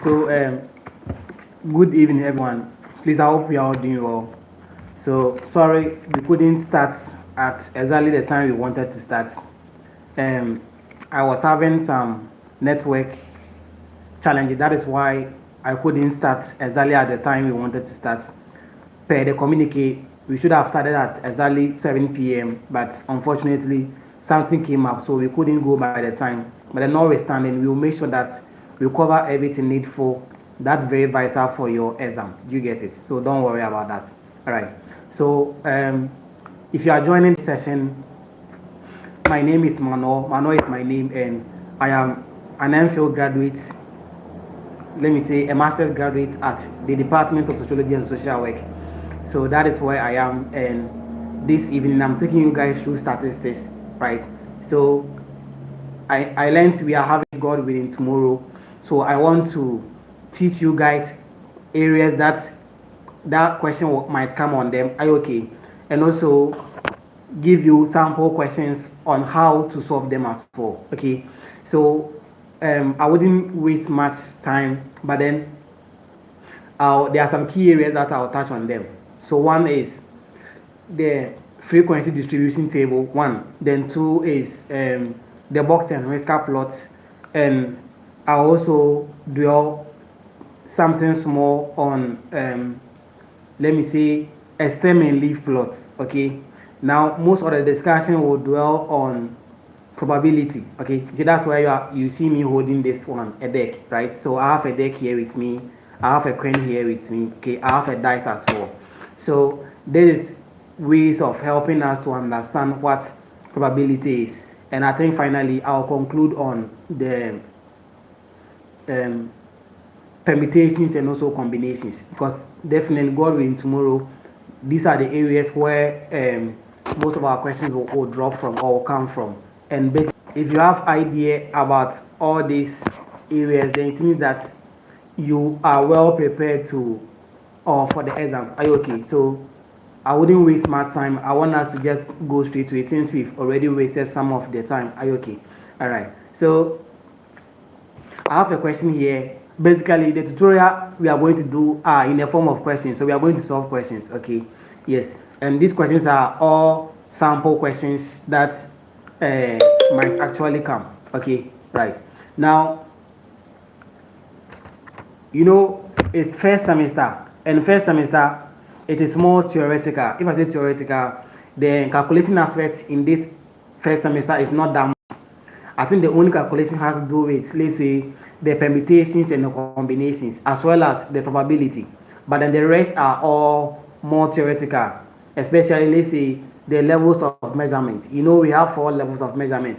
So, good evening, everyone. Please, I hope you are all doing well. So, sorry we couldn't start at exactly the time we wanted to start. Um, I was having some network challenges. That is why I couldn't start exactly at the time we wanted to start. Per the communique, we should have started at exactly 7 p.m. But unfortunately, something came up, so we couldn't go by the time. But then, notwithstanding, we will make sure that we cover everything needful. That's very vital for your exam. Do you get it? So don't worry about that. All right. So if you are joining this session, my name is Manuel. Manuel is my name, and I am an MPhil graduate. Let me say a master's graduate at the Department of Sociology and Social Work. So that is where I am, and this evening I'm taking you guys through statistics, right? So I learned we are having God willing tomorrow, so I want to teach you guys areas that question might come on them. Are you okay? And also give you sample questions on how to solve them as well. Okay, so I wouldn't waste much time, but then there are some key areas that I'll touch on them. So one is the frequency distribution table. One, then two is the box and Whisker plots, and I'll also dwell something small on let me say a stem and leaf plots. Okay, now most of the discussion will dwell on probability. Okay, so that's why you see me holding this one, a deck, right? So I have a deck here with me, I have a coin here with me. Okay, I have a dice as well. So there is ways of helping us to understand what probability is, and I think finally I'll conclude on the um, permutations and also combinations, because definitely God willing tomorrow these are the areas where most of our questions will drop from or will come from. And basically, if you have idea about all these areas, then it means that you are well prepared to or for the exams. Are you okay? So I wouldn't waste much time. I want us to just go straight to it since we've already wasted some of the time. Are you okay? All right. So I have a question here. Basically, the tutorial we are going to do are in the form of questions. So we are going to solve questions. Okay. Yes. And these questions are all sample questions that might actually come. Okay. Right. Now, it's first semester, and first semester it is more theoretical. If I say theoretical, the calculating aspects in this first semester is not that much. I think the only calculation has to do with, let's say, the permutations and the combinations as well as the probability, but then the rest are all more theoretical, especially, let's say, the levels of measurement. We have 4 levels of measurement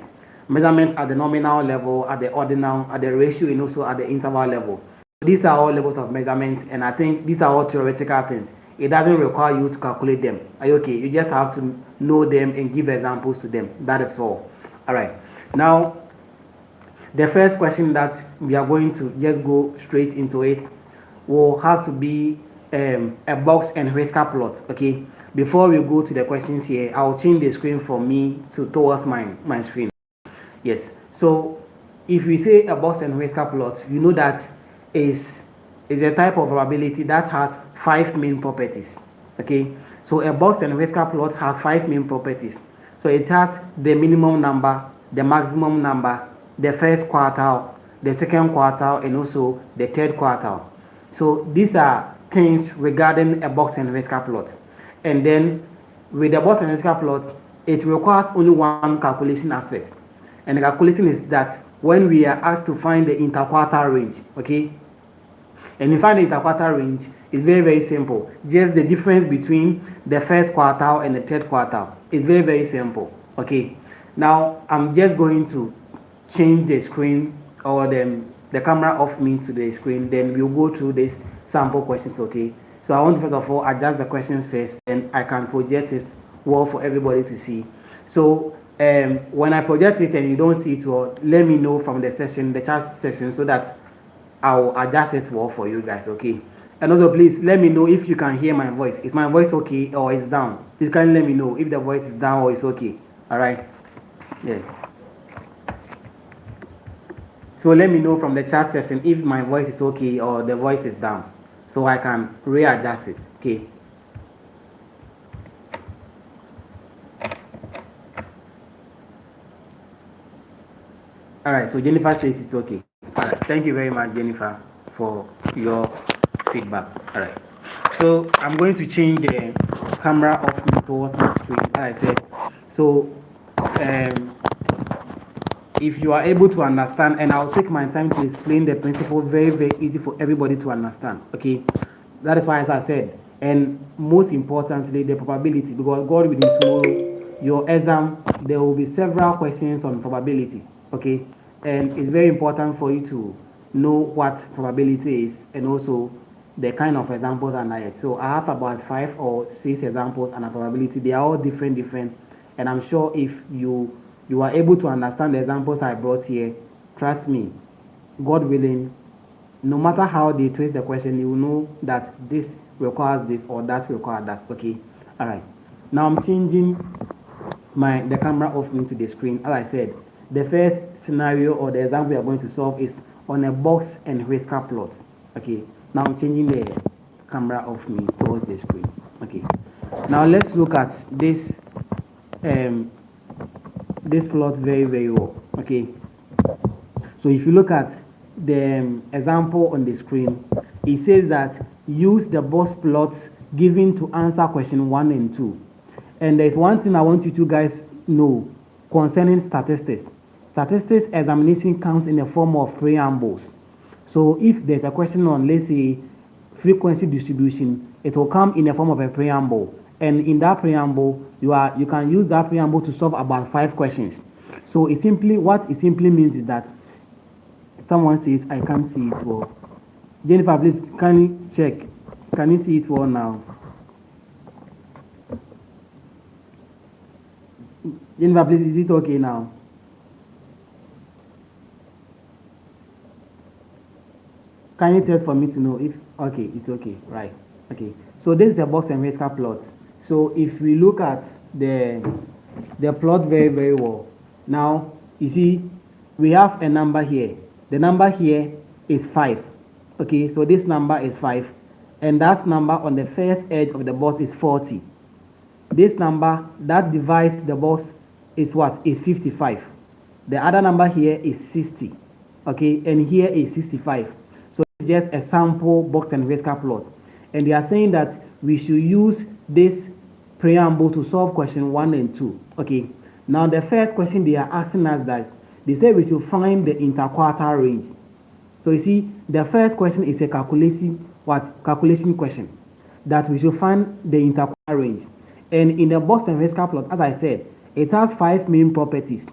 at the nominal level, at the ordinal, at the ratio, and also at the interval level. These are all levels of measurement, and I think these are all theoretical things. It doesn't require you to calculate them. Are you okay? You just have to know them and give examples to them. That is all. All right. Now, the first question that we are going to just go straight into it will have to be a box and Whisker plot. Okay. Before we go to the questions here, I'll change the screen from me towards my screen. Yes. So if we say a box and Whisker plot, you know that is a type of probability that has 5 main properties. Okay. So a box and Whisker plot has 5 main properties. So it has the minimum number, the maximum number, the first quartile, the second quartile, and also the third quartile. So these are things regarding a box and Whisker plot. And then with the box and Whisker plot, it requires only one calculation aspect. And the calculation is that when we are asked to find the interquartile range, okay? And you find the interquartile range is very, very simple. Just the difference between the first quartile and the third quartile. It's very, very simple. Okay. Now I'm just going to change the screen or the camera off me to the screen. Then we'll go through these sample questions. Okay. So I want to first of all adjust the questions first, and I can project it well for everybody to see. So when I project it and you don't see it well, let me know from the chat session, so that I'll adjust it well for you guys. Okay. And also, please let me know if you can hear my voice. Is my voice okay or it's down? Please can let me know if the voice is down or it's okay. All right. Yeah. So let me know from the chat section if my voice is okay or the voice is down, so I can readjust it. Okay. All right. So Jennifer says it's okay. All right. Thank you very much, Jennifer, for your feedback. All right. So I'm going to change the camera off towards my screen, as I said. So if you are able to understand, and I'll take my time to explain the principle very, very easy for everybody to understand. Okay. That is why, as I said, and most importantly, the probability, because God willing tomorrow, your exam, there will be several questions on probability. Okay. And it's very important for you to know what probability is and also the kind of examples under it. So I have about 5 or 6 examples under probability. They are all different, and I'm sure if you are able to understand the examples I brought here, trust me, God willing, no matter how they twist the question, you will know that this requires this or that requires that. Okay. All right. Now I'm changing the camera off into the screen. As I said, the first scenario or the example we are going to solve is on a box and whisker plot. Okay. Now I'm changing the camera off me towards the screen. Okay. Now let's look at this this plot very, very well. Okay. So if you look at the example on the screen, it says that use the box plots given to answer question 1 and 2. And there's one thing I want you to guys know concerning statistics. Statistics examination comes in the form of preambles. So if there's a question on, let's say, frequency distribution, it will come in the form of a preamble. And in that preamble, you can use that preamble to solve about 5 questions. So what it simply means is that someone says, I can't see it well. Jennifer, please, can you check? Can you see it well now? Jennifer, please, is it okay now? Can you test for me to know if, okay, it's okay, right? Okay, so this is a box and whisker plot. So if we look at the plot very, very well, now you see we have a number here. The number here is 5. Okay, so this number is 5, and that number on the first edge of the box is 40. This number that divides the box is what? Is 55. The other number here is 60. Okay, and here is 65. So it's just a sample box and whisker plot. And they are saying that we should use this preamble to solve question 1 and 2. Okay, now the first question they are asking us that they say we should find the interquartile range. So you see, the first question is a calculation question, that we should find the interquartile range. And in the box and whisker plot, as I said, it has 5 main properties: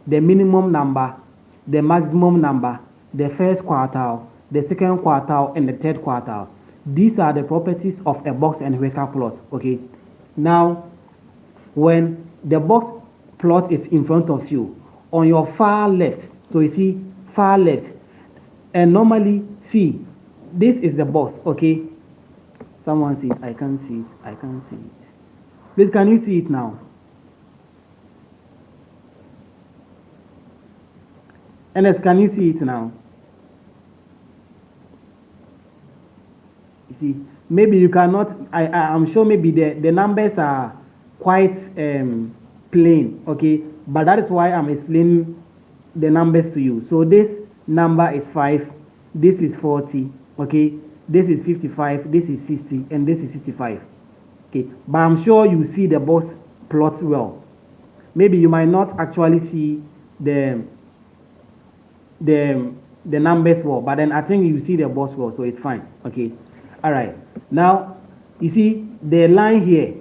the minimum number, the maximum number, the first quartile, the second quartile, and the third quartile. These are the properties of a box and whisker plot. Okay, now when the box plot is in front of you, on your far left, so you see far left, and normally see this is the box. Okay, someone says I can't see it. I can't see it. Please, can you see it now? Ernest, can you see it now? You see, maybe you cannot. I'm sure maybe the numbers are quite plain. Okay, but that is why I'm explaining the numbers to you. So this number is 5, this is 40, okay, this is 55, this is 60, and this is 65. Okay, but I'm sure you see the box plot well. Maybe you might not actually see the numbers well, but then I think you see the box well, so it's fine. Okay, all right. Now you see the line here.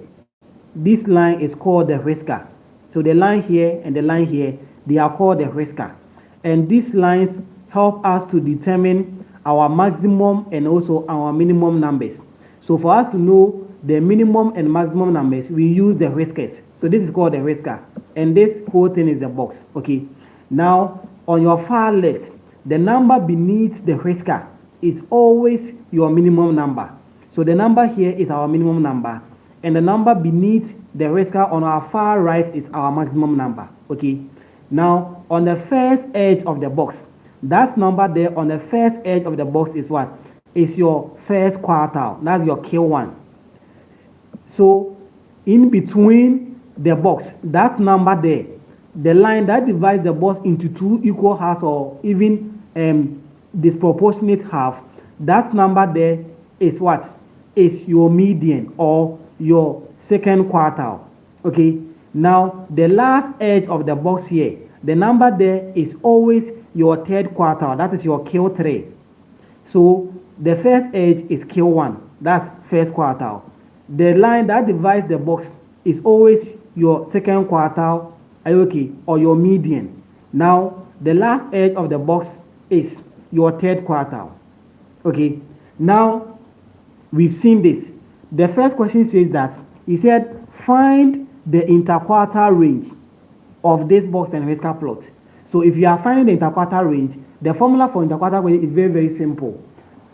This line is called the whisker. So the line here and the line here, they are called the whisker. And these lines help us to determine our maximum and also our minimum numbers. So for us to know the minimum and maximum numbers, we use the whiskers. So this is called the whisker. And this whole thing is the box. Okay. Now on your far left, the number beneath the whisker is always your minimum number. So the number here is our minimum number, and the number beneath the whisker on our far right is our maximum number. Okay, now on the first edge of the box, That number there on the first edge of the box is what? Is your first quartile. That's your Q1. So in between the box, that number there, the line that divides the box into two equal halves or even disproportionate half, that number there is what? Is your median or your second quartile. Okay, now the last edge of the box here, the number there is always your third quartile. That is your Q3. So the first edge is Q1. That's first quartile. The line that divides the box is always your second quartile, okay, or your median. Now the last edge of the box is your third quartile. Okay, now we've seen this. The first question says that he said find the interquartile range of this box and Whisker plot. So if you are finding the interquartile range, the formula for interquartile range is very, very simple.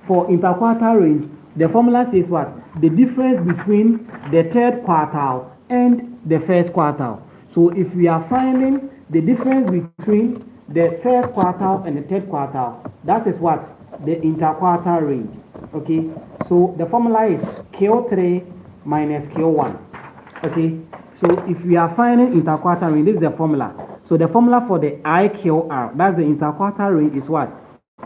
For interquartile range, the formula says what? The difference between the third quartile and the first quartile. So if we are finding the difference between the first quartile and the third quartile, that is what? The interquartile range. Okay, so the formula is Q3 minus Q1. Okay, so if we are finding interquartile range, this is the formula. So the formula for the IQR, that's the interquartile range, is what?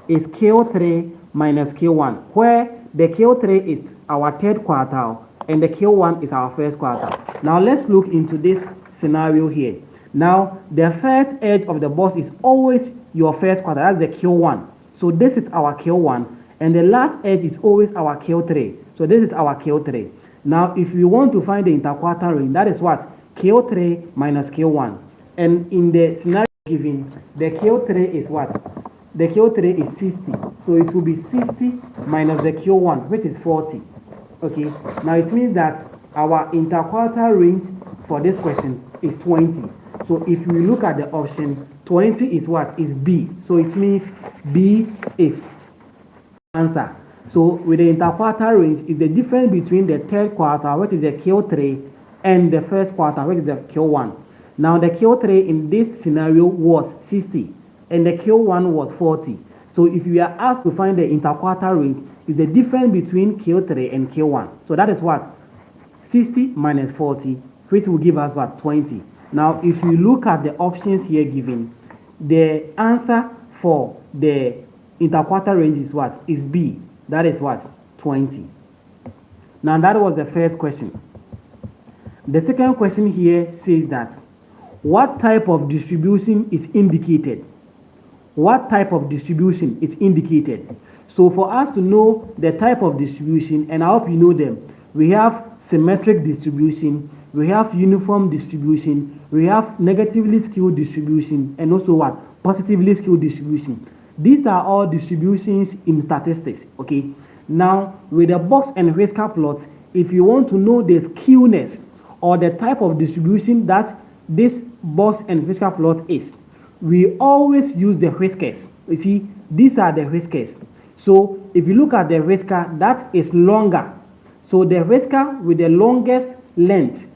Is Q3 minus Q1, where the Q3 is our third quartile and the Q1 is our first quartile. Now let's look into this scenario here. Now the first edge of the box is always your first quartile, that's the Q1. So this is our Q1, and the last edge is always our Q3. So this is our Q3. Now if we want to find the interquartile range, that is what? Q3 minus Q1. And in the scenario given, the Q3 is what? The Q3 is 60. So it will be 60 minus the Q1, which is 40. Okay, now it means that our interquartile range for this question is 20. So if we look at the option, 20 is what? Is B. So it means B is answer. So with the interquartile range, is the difference between the third quartile, which is the Q3, and the first quartile, which is the Q1. Now the Q3 in this scenario was 60 and the Q1 was 40. So if you are asked to find the interquartile range, is the difference between Q3 and Q1. So that is what? 60 minus 40, which will give us what? 20. Now if you look at the options here given, the answer for the interquartile range is what? Is B. That is what? 20. Now that was the first question. The second question here says that what type of distribution is indicated? What type of distribution is indicated? So for us to know the type of distribution, and I hope you know them, we have symmetric distribution, we have uniform distribution, we have negatively skewed distribution, and also what? Positively skewed distribution. These are all distributions in statistics. Okay, now with the box and Whisker plots, if you want to know the skewness or the type of distribution that this box and Whisker plot is, we always use the whiskers. You see, these are the whiskers. So if you look at the whisker, that is longer. So the whisker with the longest length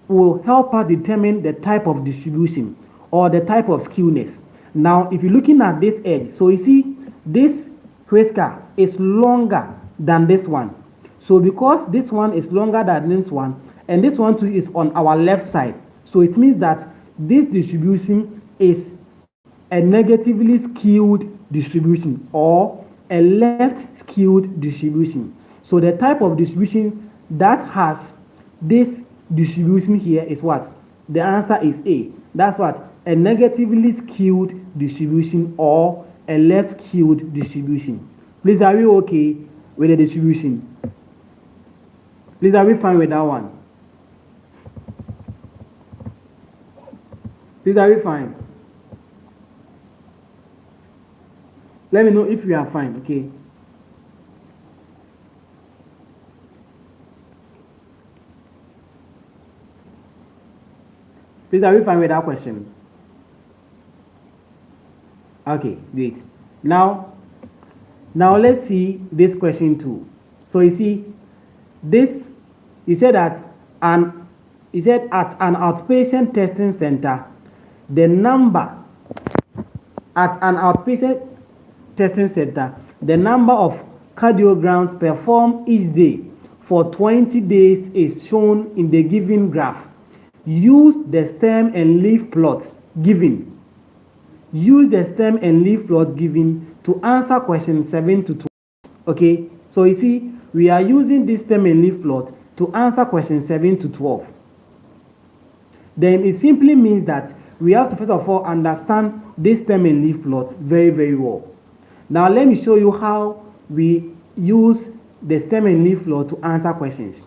will help us determine the type of distribution or the type of skewness. Now if you're looking at this edge, so you see this whisker is longer than this one. So because this one is longer than this one, and this one too is on our left side, so it means that this distribution is a negatively skewed distribution or a left skewed distribution. So the type of distribution that has this distribution here is what? The answer is A. That's what? A negatively skewed distribution or a less skewed distribution. Please, are we okay with the distribution? Please, are we fine with that one? Please, are we fine? Let me know if you are fine, okay? Please, are we fine with that question? Okay, great. Now let's see this question too. So you see, this, he said at an outpatient testing center, the number at an outpatient testing center, the number of cardiograms performed each day for 20 days is shown in the given graph. Use the stem and leaf plot given. Use the stem and leaf plot given to answer questions 7 to 12. Okay, so you see, we are using this stem and leaf plot to answer questions 7 to 12. Then it simply means that we have to first of all understand this stem and leaf plot very, very well. Now let me show you how we use the stem and leaf plot to answer questions.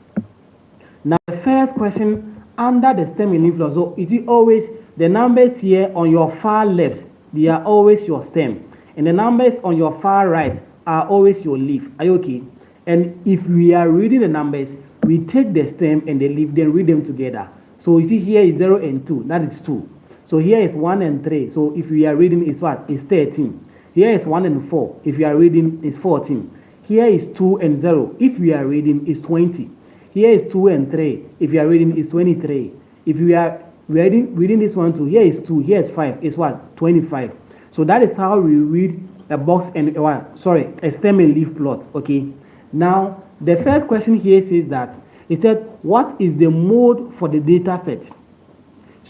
Now the first question under the stem and leaf plot, so you see always the numbers here on your far left, they are always your stem, and the numbers on your far right are always your leaf. Are you okay? And if we are reading the numbers, we take the stem and the leaf, then read them together. So you see here is 0 and 2, that is 2. So here is 1 and 3. So if we are reading, is what? Is 13. Here is 1 and 4. If we are reading, is 14. Here is 2 and 0. If we are reading, is 20. Here is 2 and 3. If you are reading, is 23. If we are reading this one too, here is 2. Here is 5. Is what? 25. So that is how we read a box and a stem and leaf plot. Okay. Now the first question here says that it said, what is the mode for the data set?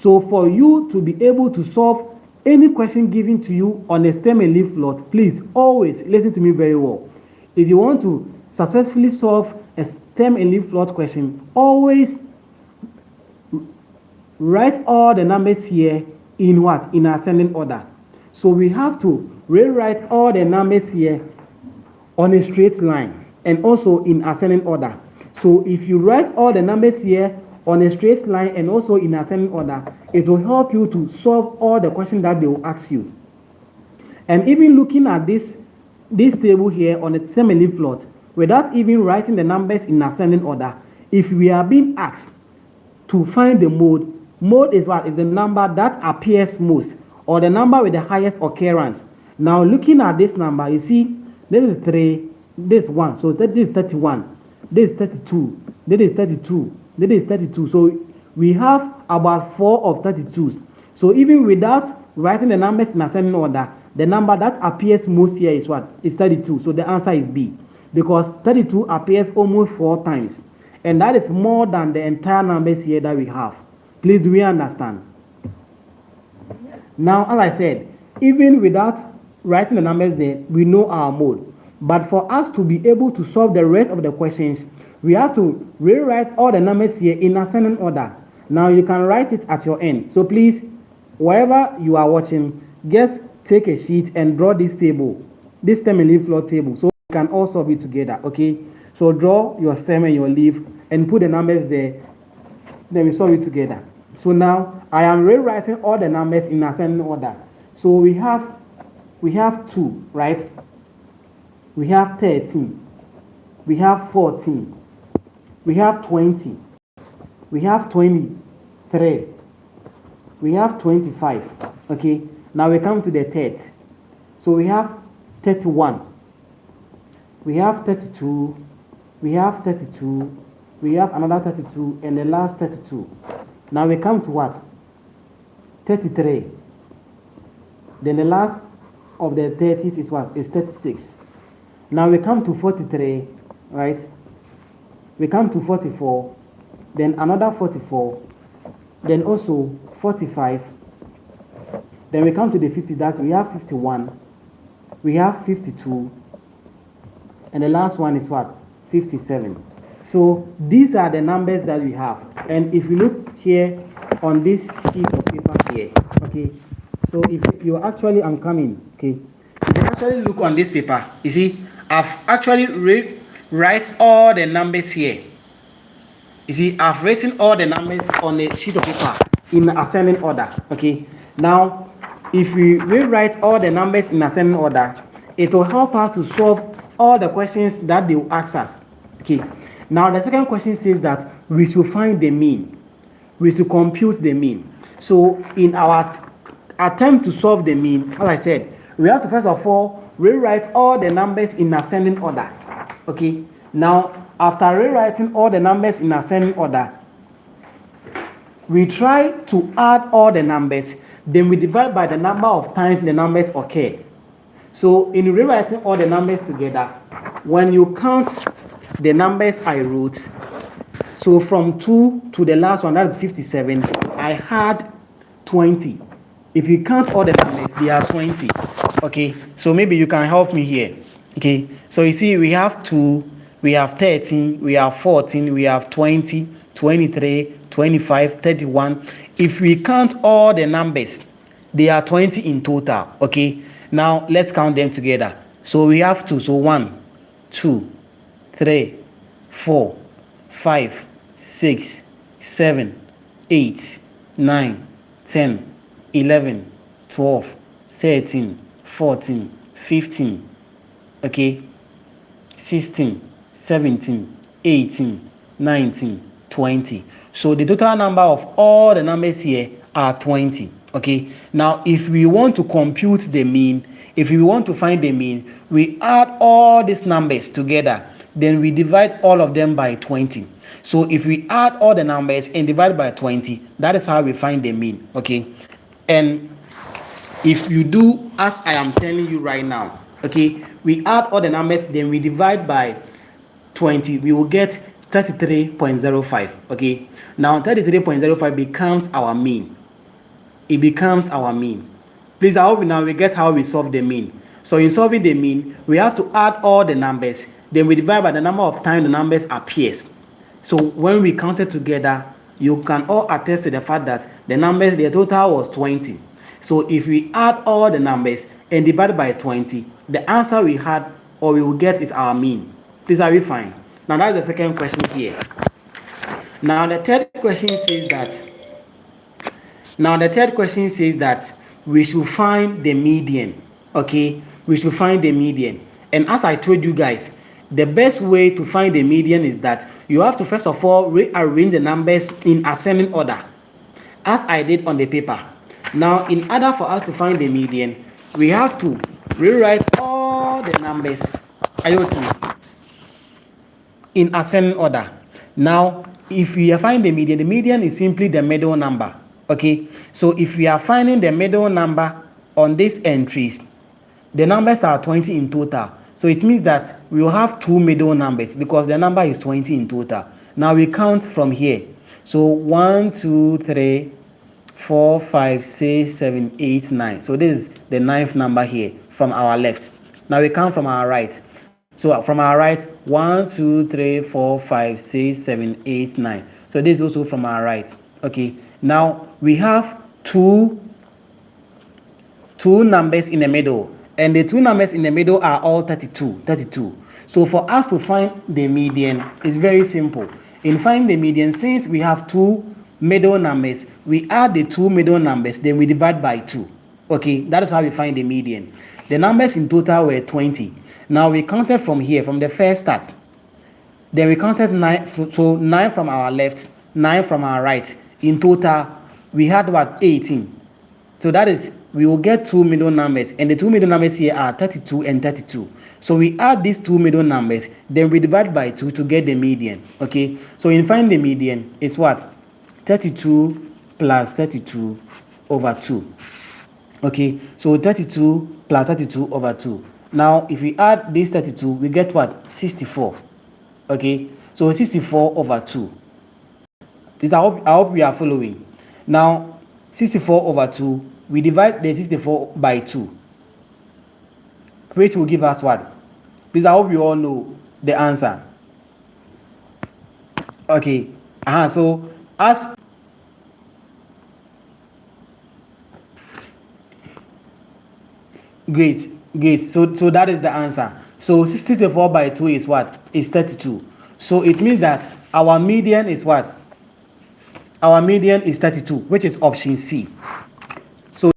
So for you to be able to solve any question given to you on a stem and leaf plot, please always listen to me very well. If you want to successfully solve a stem and leaf plot question, always write all the numbers here in what? In ascending order. So we have to rewrite all the numbers here on a straight line and also in ascending order. So if you write all the numbers here on a straight line and also in ascending order, it will help you to solve all the questions that they will ask you. And even looking at this table here on the stem and leaf plot, without even writing the numbers in ascending order, if we are being asked to find the mode is what? Is the number that appears most, or the number with the highest occurrence. Now looking at this number, you see, this is 3, this is 1, so this is 31, this is 32, this is 32, this is 32. So we have about 4 of 32s. So even without writing the numbers in ascending order, the number that appears most here is what? Is 32. So the answer is B, because 32 appears almost 4 times, and that is more than the entire numbers here that we have. Please, do we understand? Now, as I said, even without writing the numbers there, we know our mode. But for us to be able to solve the rest of the questions, we have to rewrite all the numbers here in ascending order. Now you can write it at your end. So please, wherever you are watching, just take a sheet and draw this table, this stem and leaf plot table, so we can all solve it together. Okay? So draw your stem and your leaf and put the numbers there. Then we solve it together. So now I am rewriting all the numbers in ascending order. So we have 2, right? We have 13. We have 14. We have 20. We have 23. We have 25. Okay. Now we come to the third. So we have 31. We have 32. We have 32. We have another 32 and the last 32. Now we come to what? 33. Then the last of the 30s is what? Is 36. Now we come to 43, right? We come to 44, then another 44, then also 45. Then we come to the 50, that's we have 51, we have 52, and the last one is what? 57. So these are the numbers that we have. And if you look here on this sheet of paper here, okay, so if you actually, I'm coming, okay, if you actually look on this paper, you see, I've actually write all the numbers here. You see, I've written all the numbers on a sheet of paper in ascending order, okay. Now, if we rewrite all the numbers in ascending order, it will help us to solve all the questions that they will ask us, okay. Now, the second question says that we should find the mean. We should compute the mean. So, in our attempt to solve the mean, as I said, we have to first of all rewrite all the numbers in ascending order. Okay. Now, after rewriting all the numbers in ascending order, we try to add all the numbers. Then we divide by the number of times the numbers occur. So in rewriting all the numbers together, when you count the numbers I wrote, so from 2 to the last one, that's 57, I had 20. If you count all the numbers, they are 20. Okay, so maybe you can help me here. Okay, so you see we have 2, we have 13, we have 14, we have 20, 23, 25, 31. If we count all the numbers, they are 20 in total. Okay, now let's count them together. So we have 2, so 1, 2, 3, 4, 5, 6, 7, 8, 9, 10, 11, 12, 13, 14, 15, okay, 16, 17, 18, 19, 20. So the total number of all the numbers here are 20. Okay, now if we want to compute the mean, if we want to find the mean, we add all these numbers together, then we divide all of them by 20. So if we add all the numbers and divide by 20, that is how we find the mean. Okay, and if you do as I am telling you right now, okay, we add all the numbers, then we divide by 20, we will get 33.05. okay, now 33.05 becomes our mean. It becomes our mean. Please, I hope now we get how we solve the mean. So in solving the mean, we have to add all the numbers, then we divide by the number of times the numbers appears. So when we count it together, you can all attest to the fact that the numbers, the total was 20. So if we add all the numbers and divide by 20, the answer we had or we will get is our mean. Please, are we fine? Now that's the second question here. Now the third question says that we should find the median. Okay, we should find the median. And as I told you guys, the best way to find the median is that you have to first of all rearrange the numbers in ascending order, as I did on the paper. Now, in order for us to find the median, we have to rewrite all the numbers, in ascending order. Now, if we find the median is simply the middle number. Okay, so if we are finding the middle number on these entries, the numbers are 20 in total. So it means that we will have 2 middle numbers because the number is 20 in total. Now we count from here. So 1, 2, 3, 4, 5, 6, 7, 8, 9. So this is the 9th number here from our left. Now we count from our right. So from our right, 1, 2, 3, 4, 5, 6, 7, 8, 9. So this is also from our right. Okay. Now we have two numbers in the middle, and the 2 numbers in the middle are all 32. So for us to find the median, it's very simple. In finding the median, since we have 2 middle numbers, we add the 2 middle numbers, then we divide by 2. Okay, that is how we find the median. The numbers in total were 20. Now we counted from here, from the first start. Then we counted 9, so 9 from our left, 9 from our right. In total, we had about 18. So that is, we will get 2 middle numbers, and the 2 middle numbers here are 32 and 32. So we add these 2 middle numbers, then we divide by 2 to get the median. Okay, so in finding the median, it's what? 32 plus 32 over 2. Okay, so 32 plus 32 over 2. Now, if we add this 32, we get what? 64. Okay, so 64 over 2. This, I hope we are following. Now, 64 over 2, we divide the 64 by 2, which will give us what? Please, I hope you all know the answer. Okay, so as great. So that is the answer. So 64 by 2 is what? Is 32. So it means that our median is what? Our median is 32, which is option C. So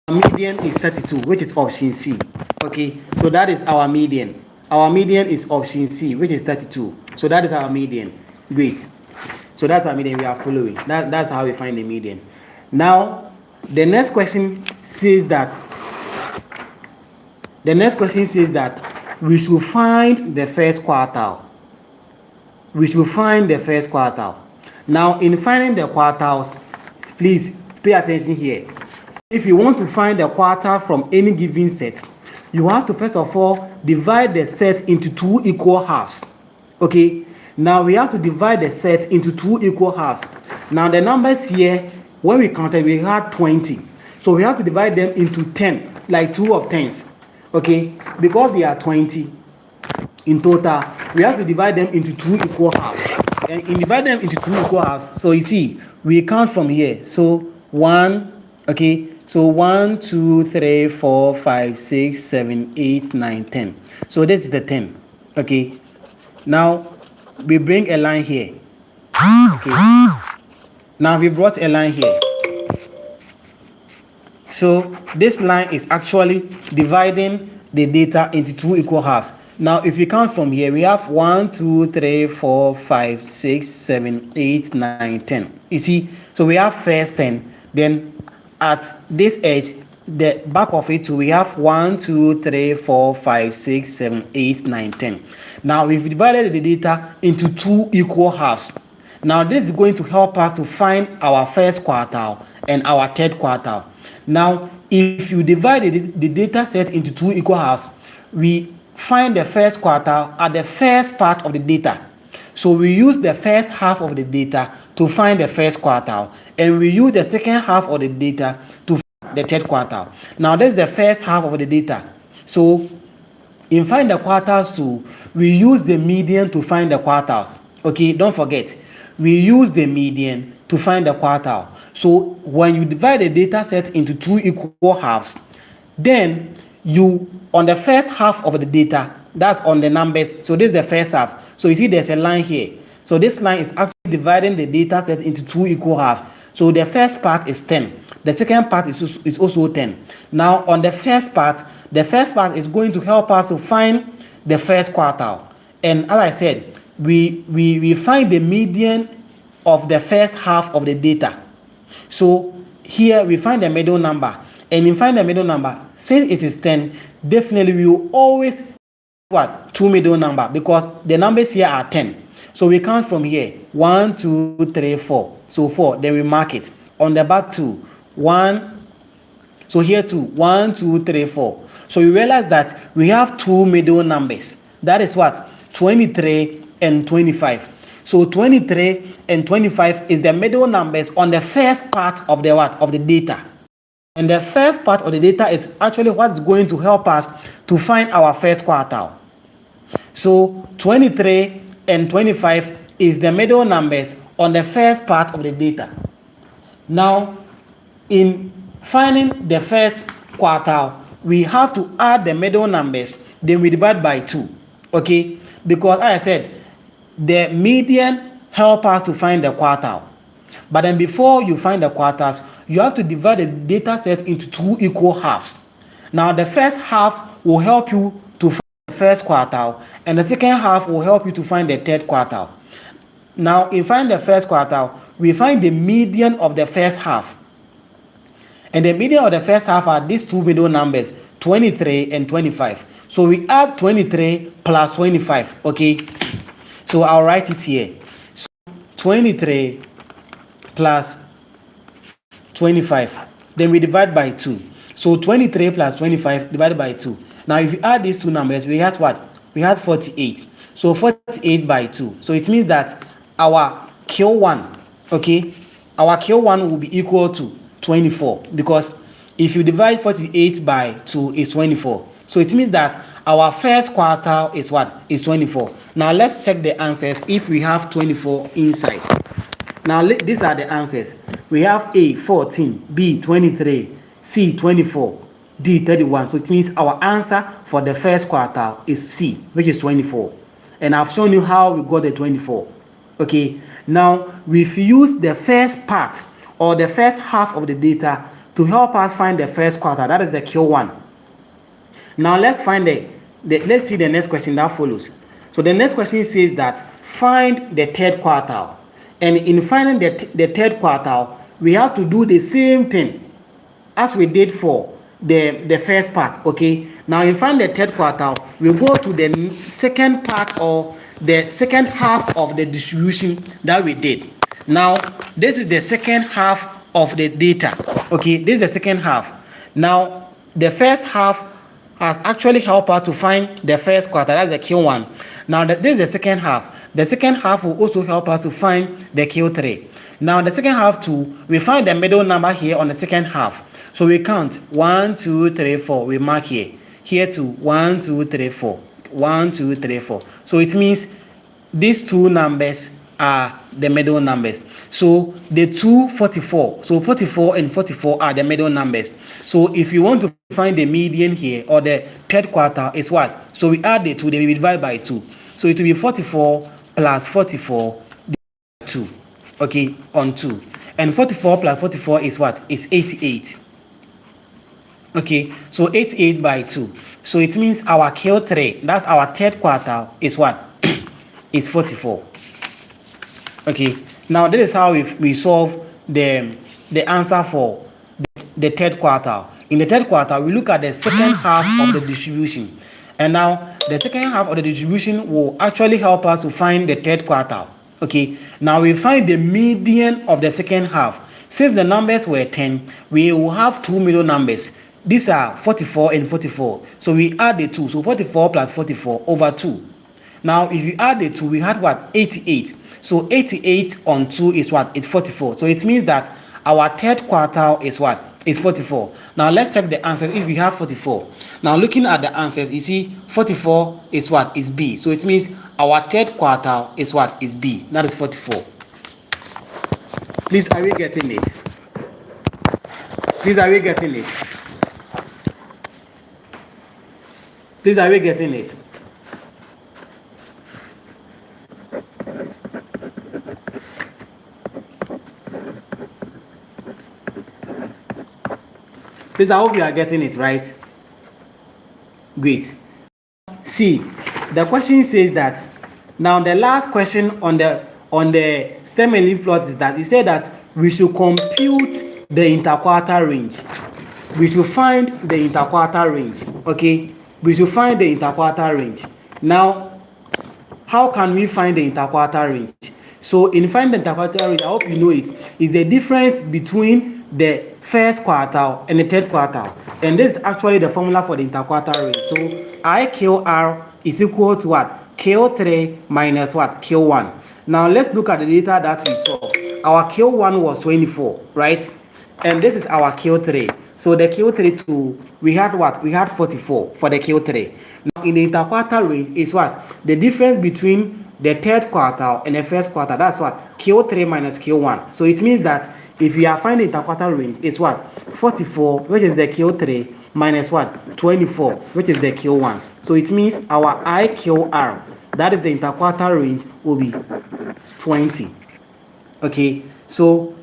our median is 32, which is option C. Okay, so that is our median. Our median is option C, which is 32. So that is our median. Great. So that's our median. We are following. That's how we find the median. Now, the next question says that we should find the first quartile. We should find the first quartile. Now, in finding the quartiles, please pay attention here. If you want to find the quartile from any given set, you have to first of all divide the set into 2 equal halves. Okay, now we have to divide the set into 2 equal halves. Now the numbers here, when we counted, we had 20, so we have to divide them into 10, like 2 of 10s. Okay, because they are 20 in total, we have to divide them into 2 equal halves. And in divide them into 2 equal halves, so you see, we count from here. So 1, okay, so 1, 2, 3, 4, 5, 6, 7, 8, 9, 10. So this is the 10. Okay, now we bring a line here. Okay, now we brought a line here. So this line is actually dividing the data into 2 equal halves. Now if we count from here, we have 1, 2, 3, 4, 5, 6, 7, 8, 9, 10. You see, so we have first 10, then at this edge, the back of it too, we have 1, 2, 3, 4, 5, 6, 7, 8, 9, 10. Now we've divided the data into 2 equal halves. Now this is going to help us to find our first quartile and our third quartile. Now if you divide the data set into 2 equal halves, we find the first quartile at the first part of the data. So we use the first half of the data to find the first quartile, and we use the second half of the data to find the third quartile. Now this is the first half of the data. So in find the quartiles too, we use the median to find the quartiles. Okay, don't forget, we use the median to find the quartile. So when you divide the data set into 2 equal halves, then you, on the first half of the data, that's on the numbers, so this is the first half. So you see there's a line here. So this line is actually dividing the data set into 2 equal halves. So the first part is 10. The second part is also 10. Now on the first part is going to help us to find the first quartile. And as I said, we find the median of the first half of the data. So here we find the middle number. And in find the middle number, since it is 10, definitely we will always what? 2 middle number, because the numbers here are 10. So we count from here 1, 2, 3, 4. So 4, then we mark it. On the back 2, 1. So here 2, 1, 2, 3, 4. So you realize that we have 2 middle numbers. That is what? 23 and 25. So 23 and 25 is the middle numbers on the first part of the what? Of the data. And the first part of the data is actually what's going to help us to find our first quartile. So 23 and 25 is the middle numbers on the first part of the data. Now, in finding the first quartile, we have to add the middle numbers, then we divide by 2. Okay? Because as I said, the median help us to find the quartile. But then before you find the quartiles, you have to divide the data set into 2 equal halves. Now the first half will help you to find the first quartile, and the second half will help you to find the third quartile. Now in finding the first quartile, we find the median of the first half. And the median of the first half are these 2 middle numbers, 23 and 25. So we add 23 plus 25, okay? So I'll write it here. So 23 plus 25, then we divide by 2. So 23 plus 25 divided by 2. Now if you add these two numbers, we had what? We had 48. So 48 by 2. So it means that our Q1, okay, our Q1 will be equal to 24, because if you divide 48 by 2 is 24. So it means that our first quartile is what? Is 24. Now let's check the answers if we have 24 inside. Now these are the answers. We have A 14, B 23, C 24, D 31. So it means our answer for the first quartile is C, which is 24. And I've shown you how we got the 24. Okay, now we've used the first part or the first half of the data to help us find the first quartile. That is the Q1. Now let's find let's see the next question that follows. So the next question says that find the third quartile. And in finding the third quartile, we have to do the same thing as we did for the first part. Okay, now in finding the third quartile, we go to the second part or the second half of the distribution that we did. Now this is the second half of the data. Okay, this is the second half. Now the first half has actually helped us to find the first quarter, that's the Q1. Now this is the second half. The second half will also help us to find the Q3. Now the second half too, we find the middle number here on the second half. So we count 1, 2, 3, 4. We mark here. Here too, 1, 2, 3, 4. 1, 2, 3, 4. So it means these two numbers are the middle numbers. So the 244. So 44 and 44 are the middle numbers. So if you want to find the median here or the third quarter is what? So we add the 2, then we divide by 2. So it will be 44 plus 44 2. Okay, on 2. And 44 plus 44 is what? Is 88. Okay, so 88 by 2. So it means our Q3, that's our third quarter, is what? Is 44. Okay, now this is how we solve the answer for the third quarter. In the third quarter, we look at the second half of the distribution. And now the second half of the distribution will actually help us to find the third quarter. Okay, now we find the median of the second half. Since the numbers were 10, we will have two middle numbers. These are 44 and 44. So we add the 2. So 44 plus 44 over 2. Now if you add the 2, we had what? 88. So 88 on 2 is what? It's 44. So it means that our third quartile is what? Is 44. Now let's check the answers if we have 44. Now looking at the answers, you see 44 is what? Is B. So it means our third quartile is what? Is B. That is 44. Please, are we getting it? Please, are we getting it? Please, are we getting it? Please, I hope you are getting it right. Great. See, the question says that now the last question on the semi-leaf plot is that it said that we should compute the interquartile range. We should find the interquartile range. Okay, we should find the interquartile range. Now, how can we find the interquartile range? So in finding the interquartile range, I hope you know it, is the difference between the first quartile and the third quartile. And this is actually the formula for the interquartile range. So IQR is equal to what? Q3 minus what? Q1. Now let's look at the data that we saw. Our Q1 was 24, right? And this is our Q3. So the Q3 too, we had what? We had 44 for the Q3. Now in the interquartile range is what? The difference between the third quartile and the first quartile. That's what? Q3 minus Q1. So it means that if you are finding interquartile range, it's what? 44, which is the Q3, minus what? 24, which is the Q1. So it means our IQR, that is the interquartile range, will be 20. Okay, so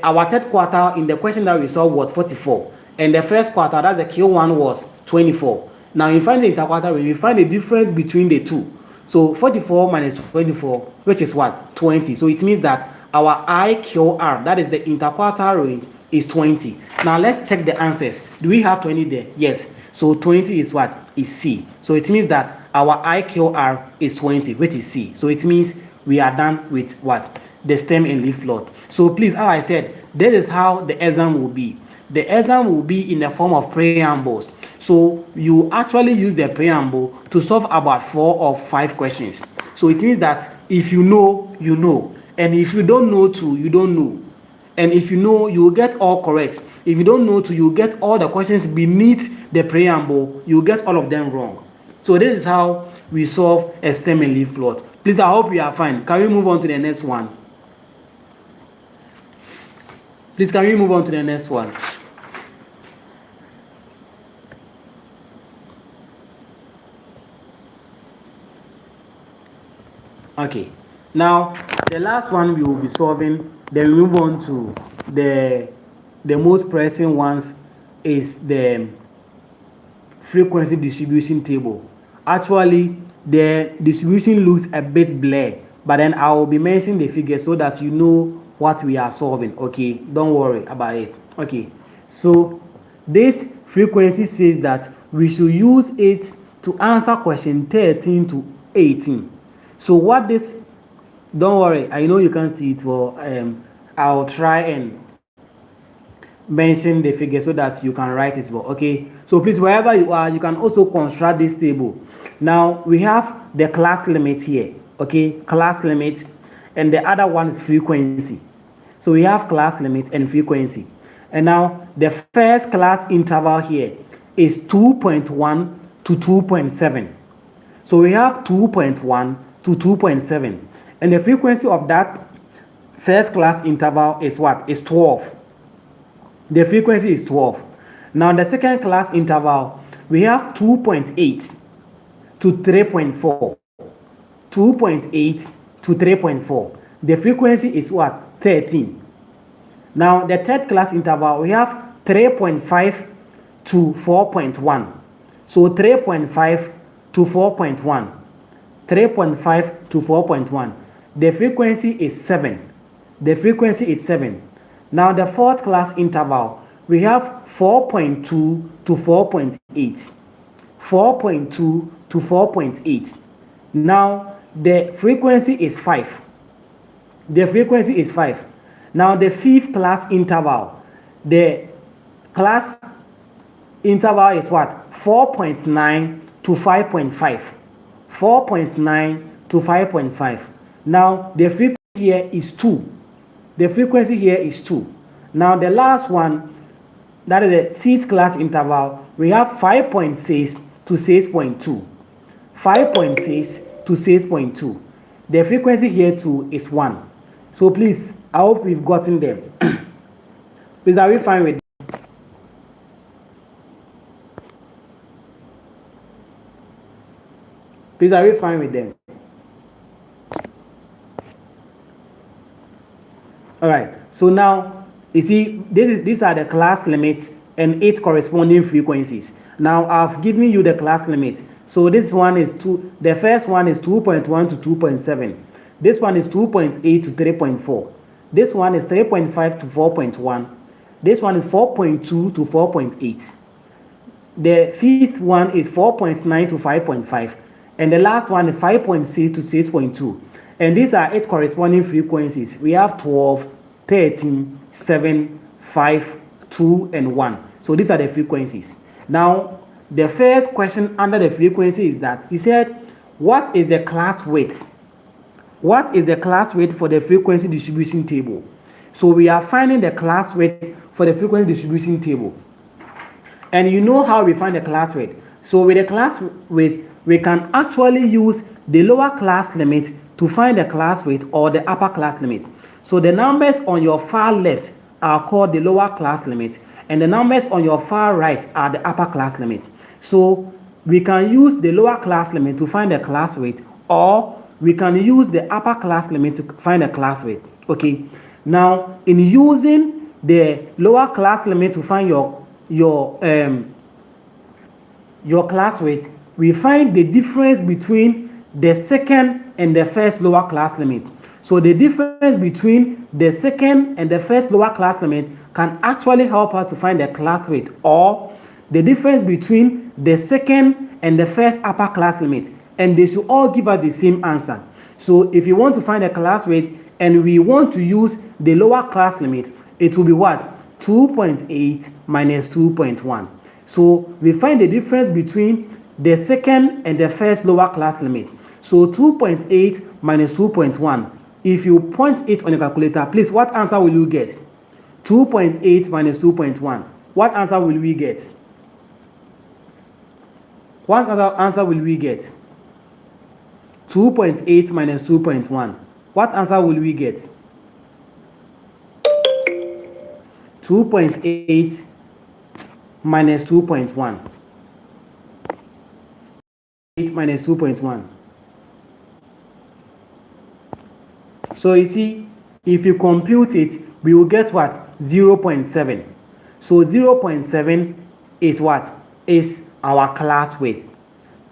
our third quartile in the question that we saw was 44, and the first quartile, that's the Q1, was 24. Now in finding the interquartile range, we find the difference between the two. So 44 minus 24, which is what? 20. So it means that our IQR, that is the interquartile range, is 20. Now let's check the answers. Do we have 20 there? Yes. So 20 is what? Is C. So it means that our IQR is 20, which is C. So it means we are done with what? The stem and leaf plot. So please, as I said, this is how the exam will be. The exam will be in the form of preambles. So you actually use the preamble to solve about 4 or 5 questions. So it means that if you know, you know. And if you don't know too, you don't know. And if you know, you will get all correct. If you don't know too, you will get all the questions beneath the preamble. You will get all of them wrong. So this is how we solve a stem and leaf plot. Please, I hope you are fine. Can we move on to the next one? Please, can we move on to the next one? Okay. Now, the last one we will be solving, then we move on to the most pressing ones, is the frequency distribution table. Actually, the distribution looks a bit blurred, but then I will be mentioning the figures so that you know what we are solving. Okay, don't worry about it. Okay, so this frequency says that we should use it to answer question 13 to 18. So what this, don't worry, I know you can't see it, well, I'll try and mention the figure so that you can write it well. Okay, so please, wherever you are, you can also construct this table. Now we have the class limit here. Okay, class limit, and the other one is frequency. So we have class limit and frequency, and now the first class interval here is 2.1 to 2.7. so we have 2.1 to 2.7, and the frequency of that first class interval is what? Is 12. The frequency is 12. Now the second class interval, we have 2.8 to 3.4. 2.8 to 3.4. The frequency is what? 13. Now the third class interval, we have 3.5 to 4.1. So 3.5 to 4.1. 3.5 to 4.1. The frequency is 7. The frequency is 7. Now the fourth class interval, we have 4.2 to 4.8. 4.2 to 4.8. Now the frequency is 5. The frequency is 5. Now the fifth class interval, the class interval is what? 4.9 to 5.5. 4.9 to 5.5. Now the frequency here is 2. The frequency here is 2. Now the last one, that is the sixth class interval, we have 5.6 to 6.2. 5.6 to 6.2. The frequency here too is 1. So please, I hope we've gotten them. Please, are we fine with them? Please, are we fine with them? All right. So now, you see, these are the class limits and 8 corresponding frequencies. Now, I've given you the class limit. So this one is 2. The first one is 2.1 to 2.7. This one is 2.8 to 3.4. This one is 3.5 to 4.1. This one is 4.2 to 4.8. The fifth one is 4.9 to 5.5. And the last one is 5.6 to 6.2. And these are 8 corresponding frequencies. We have 12, 13, 7, 5, 2, and 1. So these are the frequencies. Now, the first question under the frequency is that he said, what is the class width? What is the class width for the frequency distribution table? So we are finding the class width for the frequency distribution table. And you know how we find the class width. So with the class width, we can actually use the lower class limit to find the class width or the upper class limit. So the numbers on your far left are called the lower class limit, and the numbers on your far right are the upper class limit. So we can use the lower class limit to find the class width, or we can use the upper class limit to find the class width. Okay. Now, in using the lower class limit to find your class width, we find the difference between the second and the first lower class limit. So the difference between the second and the first lower class limit can actually help us to find the class width, or the difference between the second and the first upper class limit, and they should all give us the same answer. So if you want to find the class width and we want to use the lower class limit, it will be what? 2.8 minus 2.1. So we find the difference between the second and the first lower class limit. So 2.8 minus 2.1. If you point it on your calculator, please, what answer will you get? 2.8 minus 2.1. What answer will we get? What other answer will we get? 2.8 minus 2.1. What answer will we get? 2.8 minus 2.1. 8 minus 2.1. So you see, if you compute it, we will get what? 0.7. So 0.7 is what? Is our class width.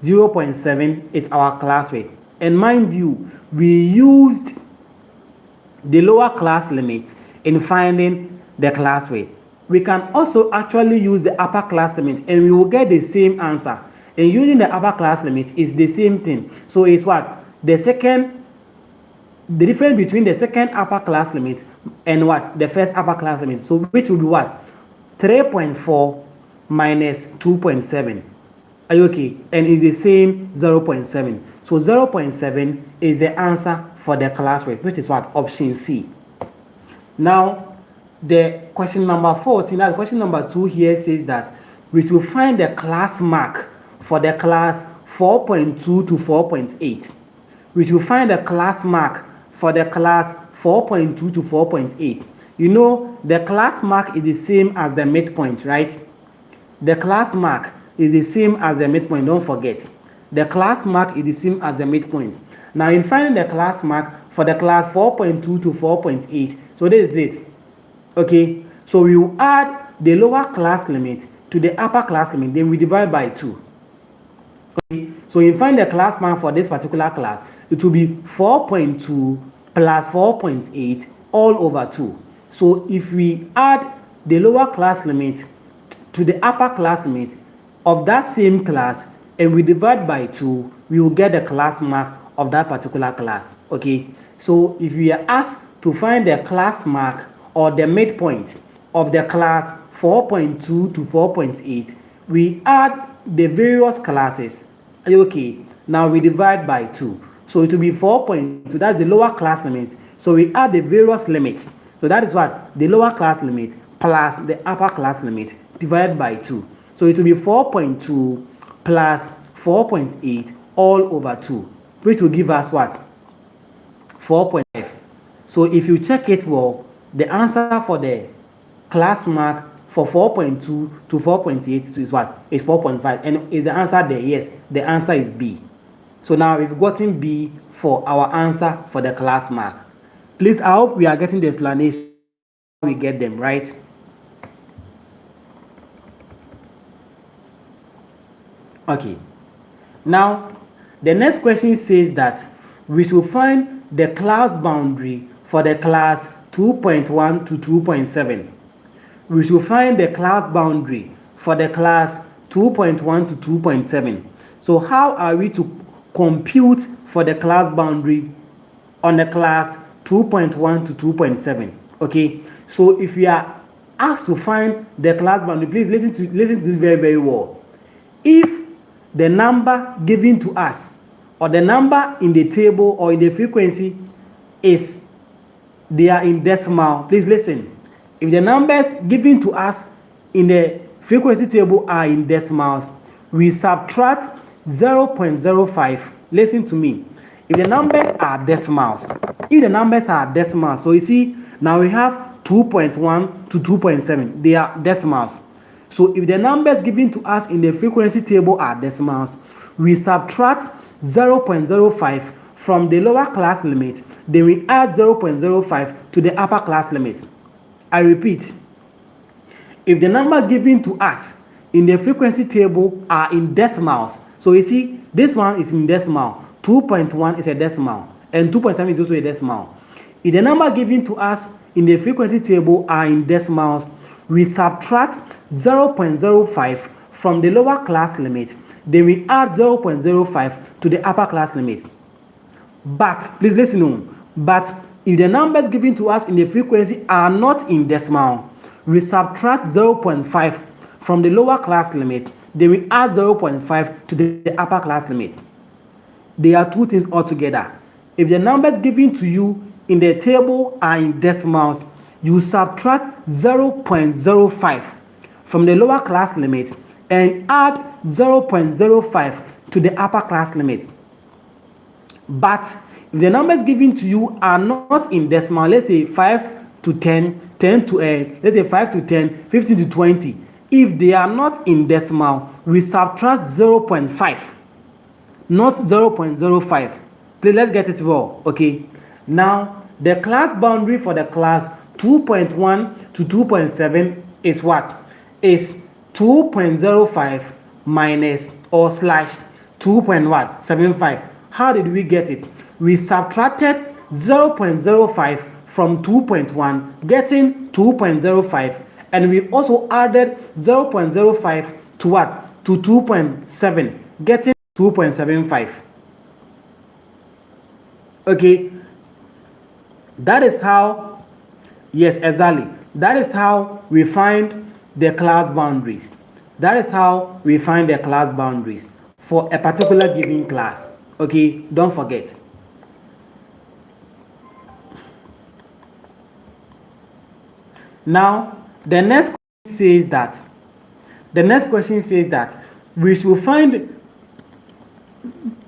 0.7 is our class width. And mind you, we used the lower class limit in finding the class width. We can also actually use the upper class limit and we will get the same answer. And using the upper class limit is the same thing. So it's what? The difference between the second upper class limit and what? The first upper class limit. So which will be what? 3.4 minus 2.7. Are you okay? And it's the same 0.7. So 0.7 is the answer for the class rate, which is what? Option C. Now, the question number 14, now question number 2 here says that we will find the class mark for the class 4.2 to 4.8. We will find the class mark for the class 4.2 to 4.8. You know, the class mark is the same as the midpoint, right? The class mark is the same as the midpoint, don't forget. The class mark is the same as the midpoint. Now, in finding the class mark for the class 4.2 to 4.8, so this is it. Okay, so we will add the lower class limit to the upper class limit, then we divide by 2. Okay, so you find the class mark for this particular class, it will be 4.2 plus 4.8 all over 2. So if we add the lower class limit to the upper class limit of that same class and we divide by 2, we will get the class mark of that particular class. Okay, so if we are asked to find the class mark or the midpoint of the class 4.2 to 4.8, we add the various classes. Okay, now we divide by 2. So it will be 4.2, that's the lower class limit. So we add the various limits. So that is what? The lower class limit plus the upper class limit divided by 2. So it will be 4.2 plus 4.8 all over 2, which will give us what? 4.5. So if you check it well, the answer for the class mark for 4.2 to 4.8 is what? Is 4.5. And is the answer there? Yes, the answer is B. So now we've gotten B for our answer for the class mark. Please, I hope we are getting the explanation. We get them right. Okay. Now, the next question says that we should find the class boundary for the class 2.1 to 2.7. We should find the class boundary for the class 2.1 to 2.7. So how are we to compute for the class boundary on the class 2.1 to 2.7? Okay, so if we are asked to find the class boundary, please listen to this very, very well. If the number given to us or the number in the table or in the frequency is, they are in decimal, please listen. If the numbers given to us in the frequency table are in decimals, we subtract 0.05. Listen to me. If the numbers are decimals, so you see, now we have 2.1 to 2.7. They are decimals. So if the numbers given to us in the frequency table are decimals, we subtract 0.05 from the lower class limit, then we add 0.05 to the upper class limit. I repeat, if the number given to us in the frequency table are in decimals, so you see, this one is in decimal, 2.1 is a decimal, and 2.7 is also a decimal. If the number given to us in the frequency table are in decimals, we subtract 0.05 from the lower class limit, then we add 0.05 to the upper class limit. But, please listen on, but if the numbers given to us in the frequency are not in decimal, we subtract 0.5 from the lower class limit, then we add 0.5 to the upper class limit. There are two things altogether. If the numbers given to you in the table are in decimals, you subtract 0.05 from the lower class limit and add 0.05 to the upper class limit. But if the numbers given to you are not in decimal, let's say 5 to 10, 10 to let's say 5 to 10, 15 to 20. If they are not in decimal, we subtract 0.5, not 0.05. Please, let's get it well. Okay. Now, the class boundary for the class 2.1 to 2.7 is what? Is 2.05 minus or slash 2.75. How did we get it? We subtracted 0.05 from 2.1, getting 2.05, and we also added 0.05 to what? To 2.7, getting 2.75. Okay, that is how, yes, exactly. That is how we find the class boundaries. That is how we find the class boundaries for a particular given class. Okay, don't forget. Now, the next question says that we should find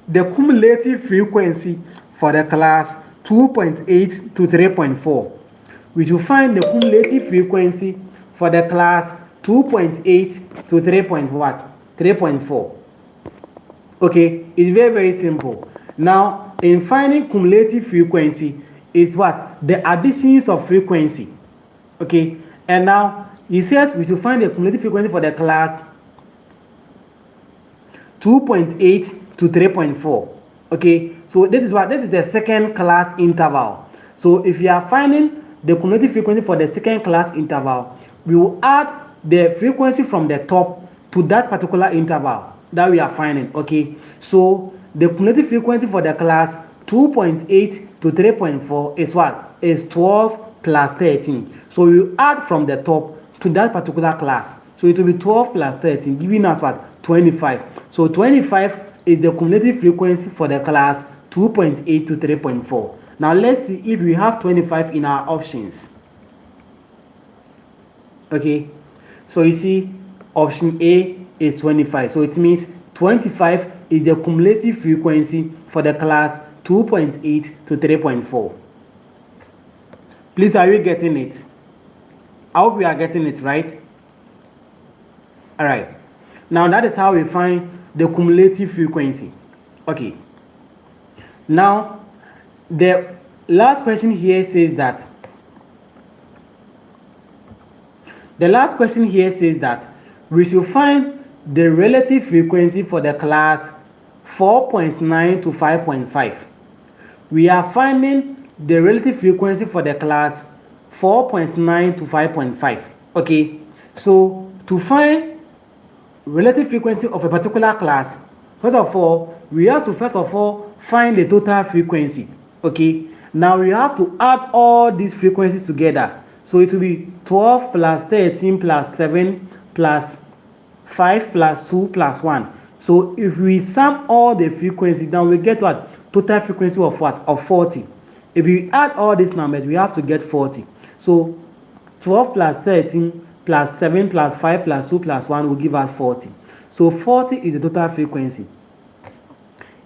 the cumulative frequency for the class 2.8 to 3.4. We should find the cumulative frequency for the class 2.8 to 3.4. Okay, it's very, very simple. Now, in finding cumulative frequency is what? The additions of frequency. Okay, and now it says we should find the cumulative frequency for the class 2.8 to 3.4. Okay, so this is the second class interval. So if you are finding the cumulative frequency for the second class interval, we will add the frequency from the top to that particular interval that we are finding. Okay, so the cumulative frequency for the class 2.8 to 3.4 is what? Is 12 plus 13. So you add from the top to that particular class. So it will be 12 plus 13, giving us what? 25. So 25 is the cumulative frequency for the class 2.8 to 3.4. Now let's see if we have 25 in our options. Okay, so you see option A is 25. So it means 25 is the cumulative frequency for the class 2.8 to 3.4. Please, are you getting it? I hope we are getting it, right? All right. Now that is how we find the cumulative frequency. Okay. Now, the last question here says that we should find the relative frequency for the class 4.9 to 5.5. We are finding the relative frequency for the class 4.9 to 5.5. Okay, so to find relative frequency of a particular class, first of all, we have to find the total frequency. Okay, now we have to add all these frequencies together. So it will be 12 plus 13 plus 7 plus 5 plus 2 plus 1. So if we sum all the frequencies, then we get what? Total frequency of what? Of 40. If we add all these numbers, we have to get 40. So 12 plus 13 plus 7 plus 5 plus 2 plus 1 will give us 40. So 40 is the total frequency.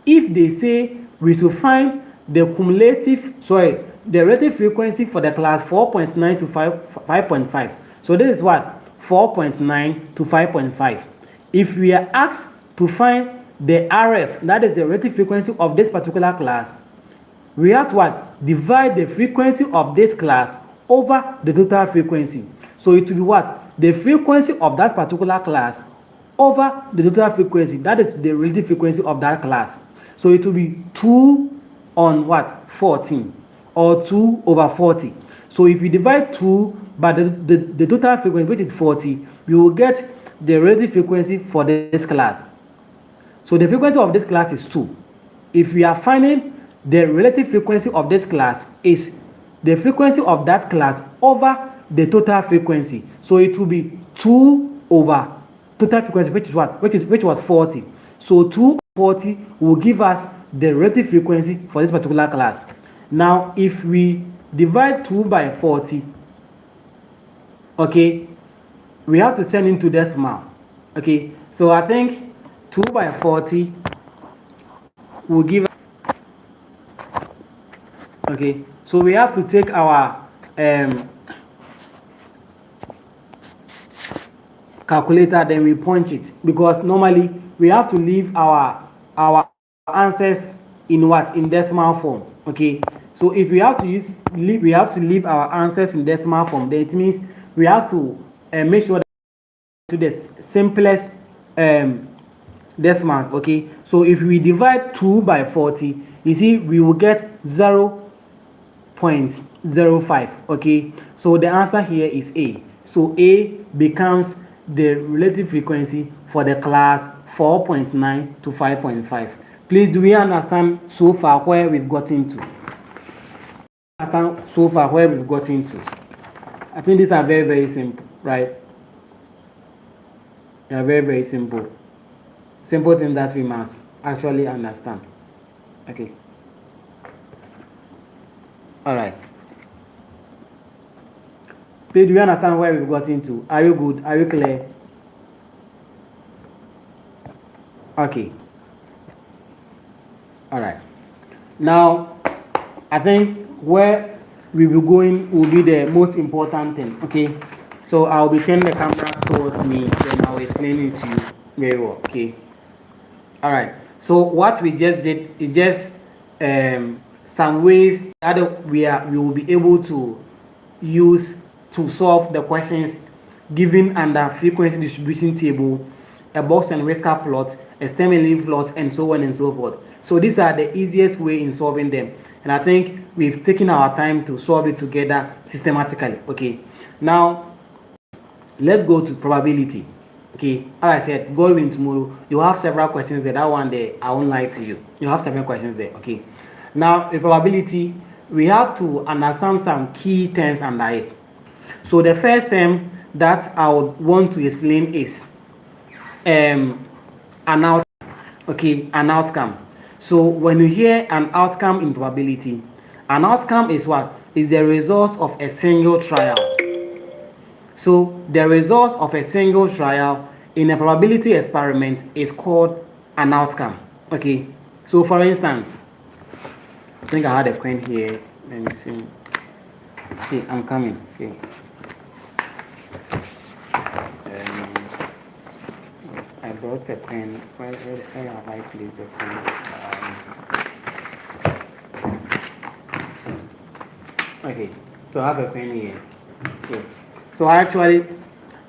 If they say we should find the relative frequency for the class 4.9 to 5.5. So this is what? 4.9 to 5.5. If we are asked to find the RF, that is the relative frequency of this particular class, we have to what? Divide the frequency of this class over the total frequency. So it will be what? The frequency of that particular class over the total frequency. That is the relative frequency of that class. So it will be 2 on what? 14 or 2 over 40. So if we divide 2 by the total frequency, which is 40, we will get the relative frequency for this class. So the frequency of this class is 2. If we are finding the relative frequency of this class is the frequency of that class over the total frequency. So it will be 2 over total frequency, which is what? Which was 40. So 2 over 40 will give us the relative frequency for this particular class. Now, if we divide 2 by 40, okay, we have to send into decimal. Okay, so I think 2 by 40 will give. Okay, so we have to take our calculator, then we punch it, because normally we have to leave our answers in what? In decimal form. Okay, so if we have to leave our answers in decimal form, then it means we have to make sure that to the simplest decimal. Okay, so if we divide 2 by 40, you see we will get 0.05. Okay, so the answer here is A. So A becomes the relative frequency for the class 4.9 to 5.5. Please, do we understand so far where we've gotten to? I think these are very, very simple, right? They are very, very simple. Simple things that we must actually understand. Okay. All right. Please, do you understand where we've got into? Are you good? Are you clear? Okay. All right. Now, I think where we will be going will be the most important thing. Okay. So I'll be turning the camera towards me, then I'll explain it to you very well. Okay. All right. So what we just did is just some ways that we will be able to use to solve the questions given under frequency distribution table, a box and whisker plot, a stem and leaf plot, and so on and so forth. So these are the easiest way in solving them, and I think we've taken our time to solve it together systematically. Okay. Now let's go to probability. Okay, as I said, going tomorrow, you have several questions there. That one there, I won't lie to you. You have 7 questions there. Okay. Now, in probability, we have to understand some key terms under it. So the first term that I would want to explain is an outcome. Okay, an outcome. So when you hear an outcome in probability, an outcome is what? Is the result of a single trial. So the results of a single trial in a probability experiment is called an outcome. Okay. So for instance, I think I had a coin here. Let me see. Okay, I'm coming. Okay. I brought a pen. Where have I placed the pen? Okay. So I have a pen here. Okay. So I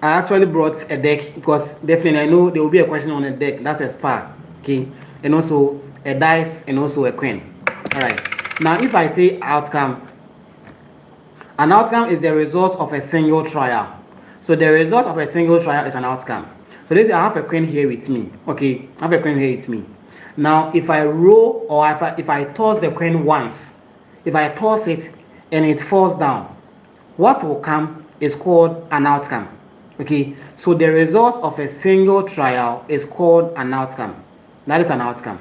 actually brought a deck because definitely I know there will be a question on a deck. That's a spar, okay, and also a dice and also a coin. All right. Now, if I say outcome, an outcome is the result of a single trial. So the result of a single trial is an outcome. So this I have a coin here with me. Okay, I have a coin here with me. Now, if I roll or if I toss the coin once, if I toss it and it falls down, what will come is called an outcome. Okay, so the result of a single trial is called an outcome. That is an outcome.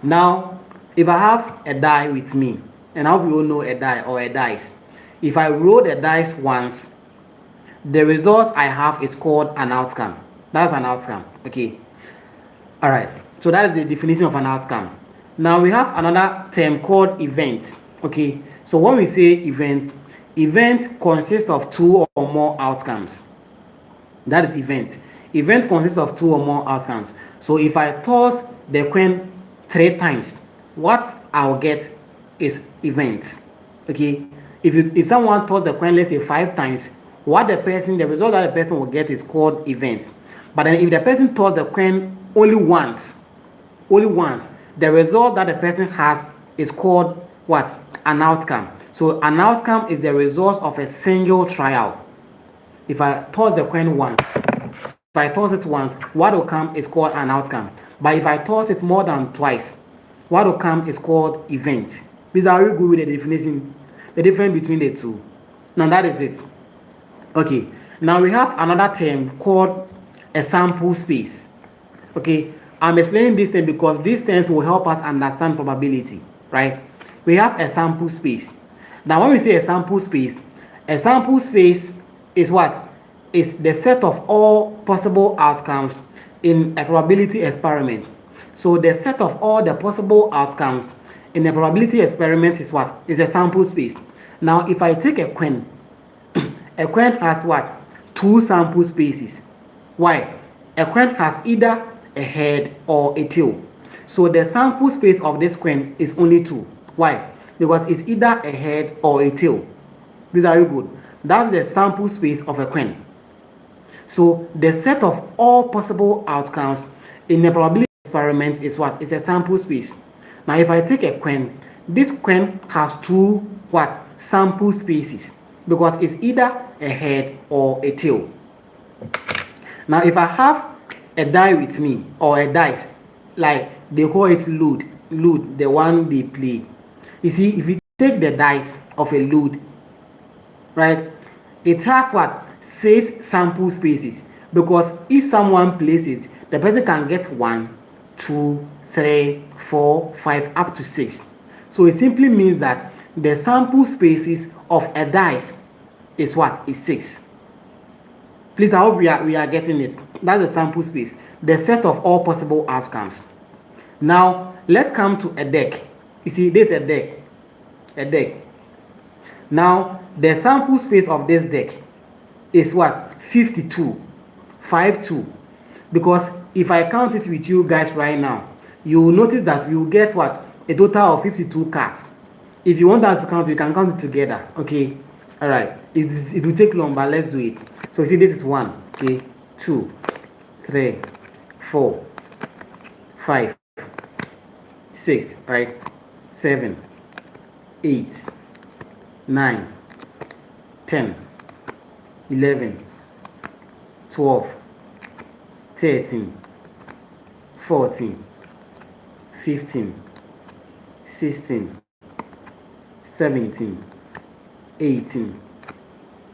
Now, if I have a die with me, and how we all know a die or a dice, if I roll the dice once, the result I have is called an outcome. That's an outcome. Okay. All right. So that is the definition of an outcome. Now we have another term called event. Okay. So when we say event consists of 2 or more outcomes. That is event. Event consists of 2 or more outcomes. So if I toss the coin 3 times, what I'll get is event. Okay. If someone toss the coin, let's say 5 times, the result that the person will get is called event. But then if the person toss the coin only once, the result that the person has is called what? An outcome. So an outcome is the result of a single trial. If I toss the coin once, if I toss it once, what will come is called an outcome. But if I toss it more than twice, what will come is called event. These are very good with the definition, the difference between the two. Now that is it. Okay. Now we have another term called a sample space. Okay. I'm explaining this term because these terms will help us understand probability, right? We have a sample space. Now, when we say a sample space is what? Is the set of all possible outcomes in a probability experiment. So the set of all the possible outcomes in a probability experiment is what? Is a sample space. Now, if I take a coin, a coin has what? 2 sample spaces. Why? A coin has either a head or a tail. So the sample space of this coin is only 2. Why? Because it's either a head or a tail. These are very good. That's the sample space of a coin. So the set of all possible outcomes in a probability experiment is what? It's a sample space. Now if I take a coin, this coin has 2 what? Sample spaces, because it's either a head or a tail. Now if I have a die with me or a dice, like they call it loot, the one they play. You see, if you take the dice of a loot, right, it has what? 6 sample spaces, because if someone places, the person can get 1, 2, 3, 4, 5, up to 6. So it simply means that the sample spaces of a dice is what? Is 6. Please, I hope we are getting it. That's the sample space, the set of all possible outcomes. Now let's come to a deck. You see, this is a deck. Now the sample space of this deck is what? 52, 52. Because if I count it with you guys right now, you will notice that we will get what? A total of 52 cards. If you want us to count, we can count it together. Okay, all right. It will take long, but let's do it. So you see, this is 1, okay, 2, 3, 4, 5, 6, right, 7, 8, 9, 10, 11, 12, 13, 14, 15, 16, 17, 18,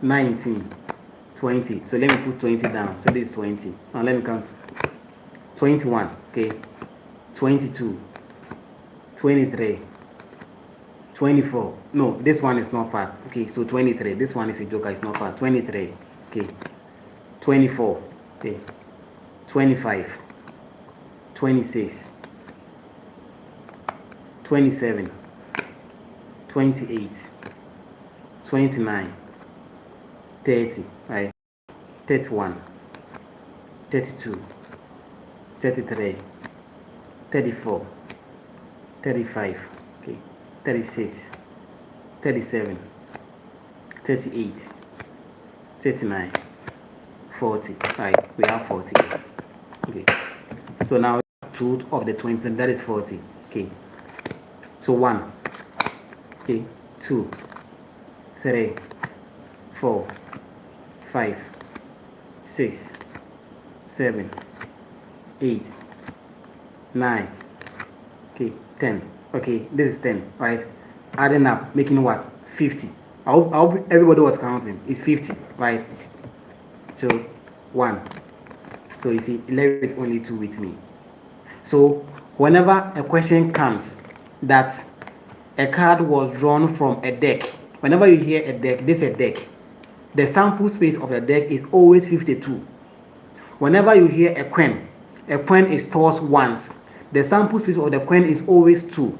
19, 20. So let me put 20 down. So this is 20. Now let me count. 21, okay, 22, 23, 24. No, this one is not part. Okay, so 23. This one is a joker, it's not part. 23, okay, 24, okay, 25, 26, 27, 28, 29, 30, right, 31, 32, 33, 34, 35, okay, 36, 37, 38, 39, 40, right, we have 40, okay, so now 2 of the 20, and that is 40, okay, so 1, okay, 2, 3, 4, 5, 6, 7, 8, 9, okay, 10, okay, this is 10, right, adding up, making what? 50. I hope everybody was counting. It's 50, right? So 1, so you see, 11 only 2 with me. So whenever a question comes that a card was drawn from a deck, whenever you hear a deck, this is a deck, the sample space of the deck is always 52. Whenever you hear a coin is tossed once, the sample space of the coin is always 2.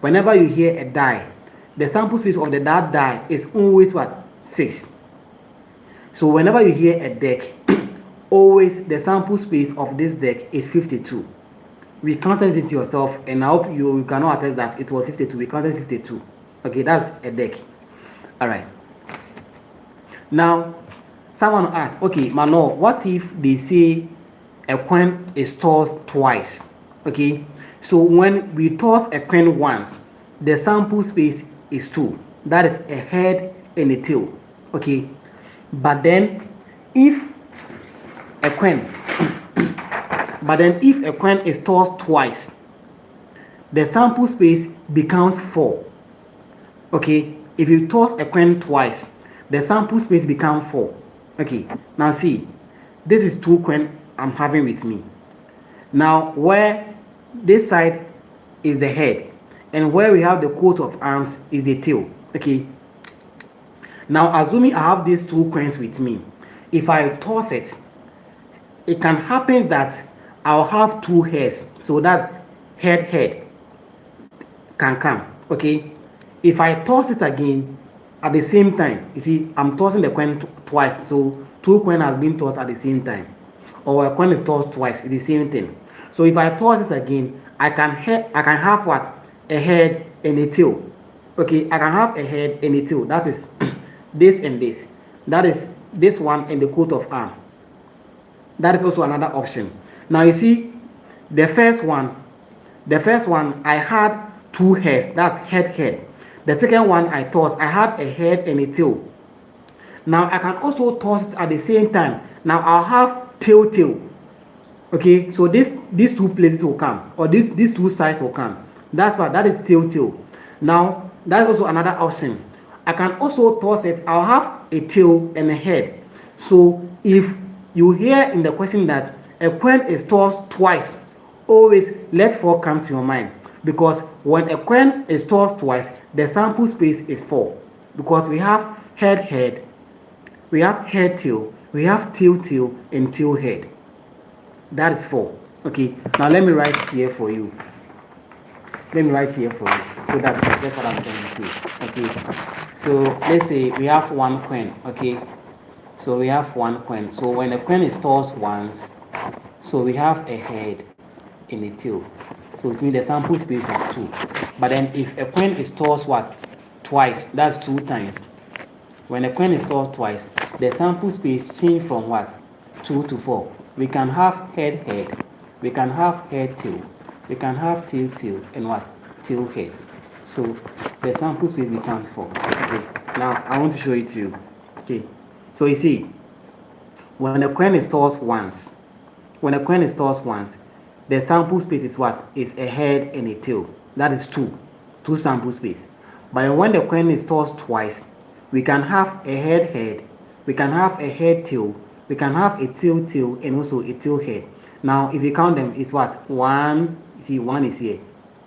Whenever you hear a die, the sample space of that die is always what? 6. So whenever you hear a deck, always the sample space of this deck is 52. We counted it yourself, and I hope you cannot attest that it was 52. We counted 52. Okay, that's a deck. All right. Now, someone asked, okay, Manuel, what if they say a coin is tossed twice? Okay, so when we toss a coin once, the sample space is 2. That is a head and a tail. Okay, but then if a coin is tossed twice, the sample space becomes 4. Okay, if you toss a coin twice, the sample space becomes 4. Okay, now see, this is 2 coins I'm having with me. Now where this side is the head and where we have the coat of arms is the tail. Okay, now assuming I have these 2 coins with me, if I toss it, it can happen that I'll have 2 heads, so that's head can come. Okay, if I toss it again at the same time, you see, I'm tossing the coin twice, so 2 coins have been tossed at the same time, or a coin is tossed twice, it's the same thing. So if I toss it again, I can have what? A head and a tail. Okay, I can have a head and a tail. That is this and this. That is this one and the coat of arm. That is also another option. Now you see, the first one I had 2 heads. That's head. The second one I tossed, I had a head and a tail. Now I can also toss it at the same time. Now I'll have tail. Okay, so these 2 places will come, or these 2 sides will come. That is tail. Now that's also another option. I can also toss it. I'll have a tail and a head. So if you hear in the question that a coin is tossed twice, always let 4 come to your mind, because when a coin is tossed twice, the sample space is 4, because we have head, we have head tail, we have tail, and tail head. That is 4. Okay, now let me write here for you. So that's what I'm trying to say. Okay, so let's say we have 1 coin. Okay, so we have 1 coin. So when a coin is tossed once, so we have a head and a tail. So it means the sample space is 2. But then if a coin is tossed what? Twice, that's 2 times. When a coin is tossed twice, the sample space change from what? 2 to 4. We can have head, we can have head tail, we can have tail, and what? Tail head. So the sample space becomes 4. Okay, now I want to show it to you. Okay, so you see, when a coin is tossed once, the sample space is what? Is a head and a tail. That is 2 sample space. But when the coin is tossed twice, we can have a head, we can have a head tail, we can have a tail, and also a tail head. Now if you count them, it's what? 1, see, 1 is here,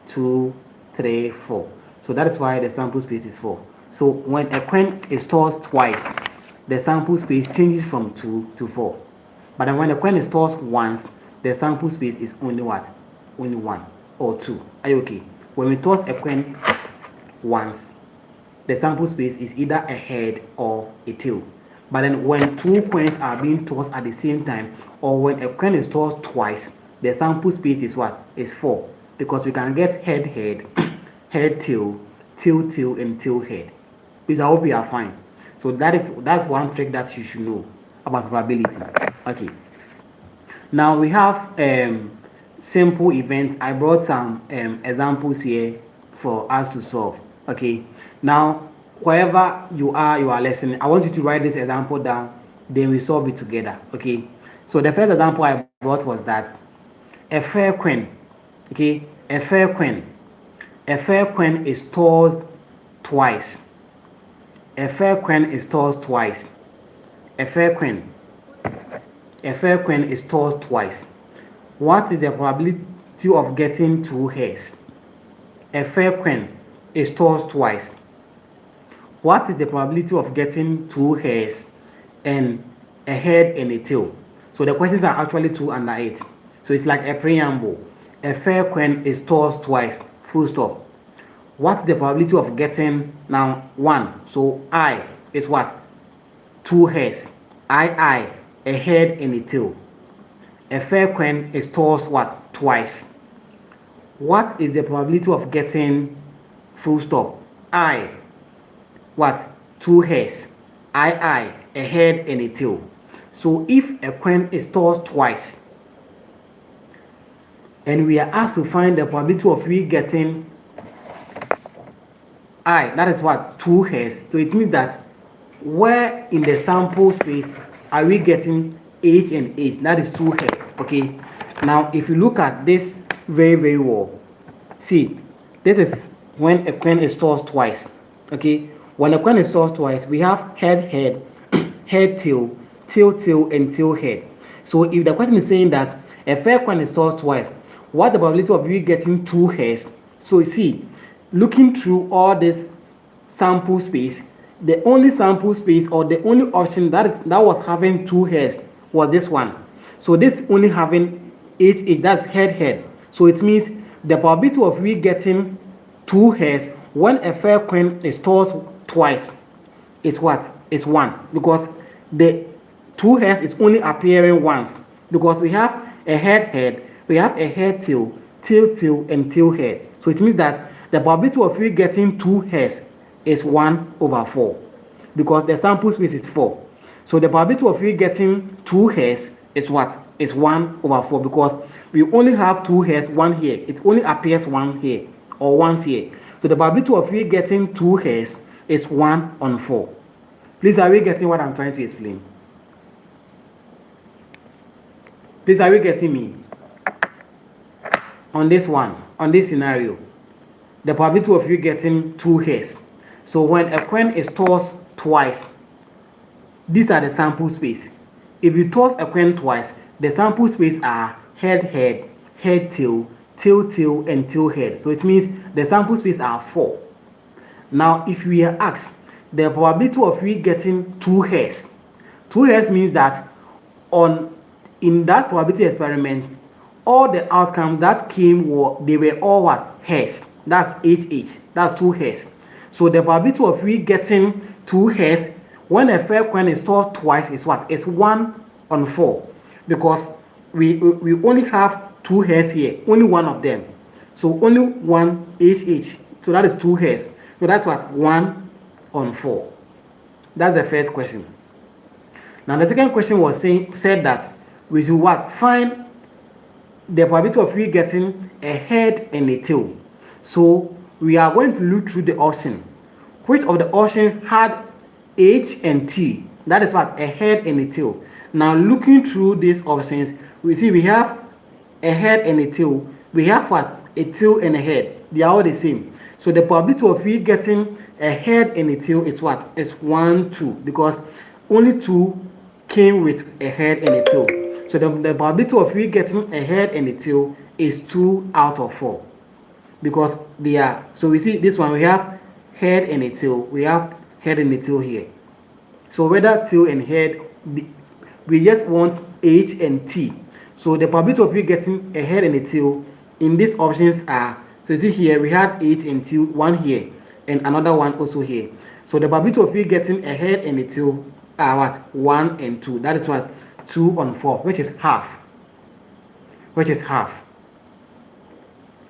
2, 3, 4. So that is why the sample space is 4. So when a coin is tossed twice, the sample space changes from 2 to 4. But then when a coin is tossed once, the sample space is only what? Only 1 or 2. Are you okay? When we toss a coin once, the sample space is either a head or a tail. But then when 2 coins are being tossed at the same time, or when a coin is tossed twice, the sample space is what? Is 4. Because we can get head, head, tail, and tail head. Please, I hope you are fine. So that's one trick that you should know about probability. Okay. Now we have simple events. I brought some examples here for us to solve. Okay. Now, wherever you are listening, I want you to write this example down, then we solve it together. Okay. So the first example I brought was that a fair coin. Okay, a fair coin is tossed twice. A fair coin is tossed twice. A fair coin is tossed twice. What is the probability of getting 2 hairs? A fair coin is tossed twice. What is the probability of getting 2 hairs and a head and a tail? So the questions are actually 2 under 8. So it's like a preamble. A fair coin is tossed twice. Full stop. What's the probability of getting now 1? So I is what? 2 hairs. I, a head and a tail. A fair coin is tossed what? Twice. What is the probability of getting full stop? I, what? 2 hairs. I, a head and a tail. So if a coin is tossed twice, and we are asked to find the probability of we getting I, that is what? 2 hairs. So it means that where in the sample space are we getting H and H? That is 2 hairs. Okay. Now if you look at this very well, see, this is when a coin is tossed twice. Okay. When a coin is tossed twice, we have head, head, tail, and tail head. So if the question is saying that a fair coin is tossed twice, what the probability of you getting 2 hairs? So you see, looking through all this sample space, the only sample space or the only option that was having 2 hairs was this one. So this only having H, that's head. So it means the probability of we getting 2 hairs when a fair coin is tossed twice is what? Is 1, because the 2 hairs is only appearing once, because we have a head, we have a head, tail, and tail head. So it means that the probability of we getting 2 hairs is 1/4, because the sample space is 4. So the probability of we getting 2 hairs is what? Is 1/4, because we only have 2 hairs, 1 here. It only appears 1 here or once here. So the probability of we getting 2 hairs is 1/4. Please, are we getting what I'm trying to explain? Please, are we getting me? On this one, on this scenario, the probability of you getting 2 hairs. So when a coin is tossed twice, these are the sample space. if you toss a coin twice, the sample space are head, head, head, tail, tail, tail, and tail, head. So it means the sample space are 4. Now, if we are asked the probability of we getting 2 hairs, 2 hairs means that in that probability experiment, all the outcomes that came they were all what? Hairs. That's H. That's 2 hairs. So the probability of we getting 2 hairs when a fair coin is tossed twice is what? It's 1 on 4. Because we only have 2 hairs here, only one of them. So only one H. So that is 2 hairs. So that's what? 1 on 4. That's the first question. Now the second question was said that we should what? Find the probability of we getting a head and a tail. So we are going to look through the option. Which of the options had H and T? That is what? A head and a tail. Now looking through these options, we see we have a head and a tail. We have what? A tail and a head. They are all the same. So the probability of we getting a head and a tail is what? Is 1, 2. Because only 2 came with a head and a tail. So the probability of we getting a head and a tail is 2 out of 4. Because they are, so we see this one, we have head and a tail. We have head and a tail here. So whether tail and head, we just want H and T. So the probability of we getting a head and a tail in these options are, so you see here we had H and T, one here and another one also here. So the probability of we getting a head and a tail are what? 1 and 2. That is what? 2 on 4, which is half. Which is half.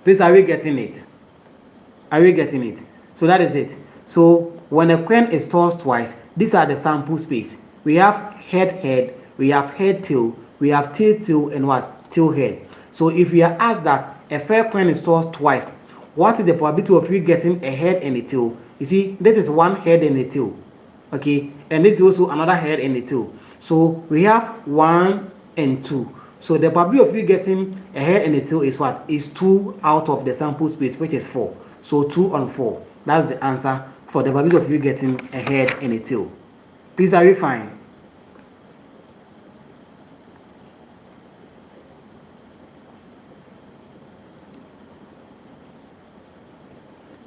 Please, are we getting it? Are we getting it? So that is it. So when a coin is tossed twice, these are the sample space. We have head, head, we have head, tail, we have tail, tail, and what? Tail, head. So if we are asked that a fair coin is tossed twice, what is the probability of you getting a head and a tail? You see, this is one head and a tail. Okay, and this is also another head and a tail. So we have 1 and 2. So the probability of you getting a head and a tail is what? Is 2 out of the sample space, which is 4. So 2 on 4. That's the answer for the probability of you getting a head and a tail. Please, are you fine?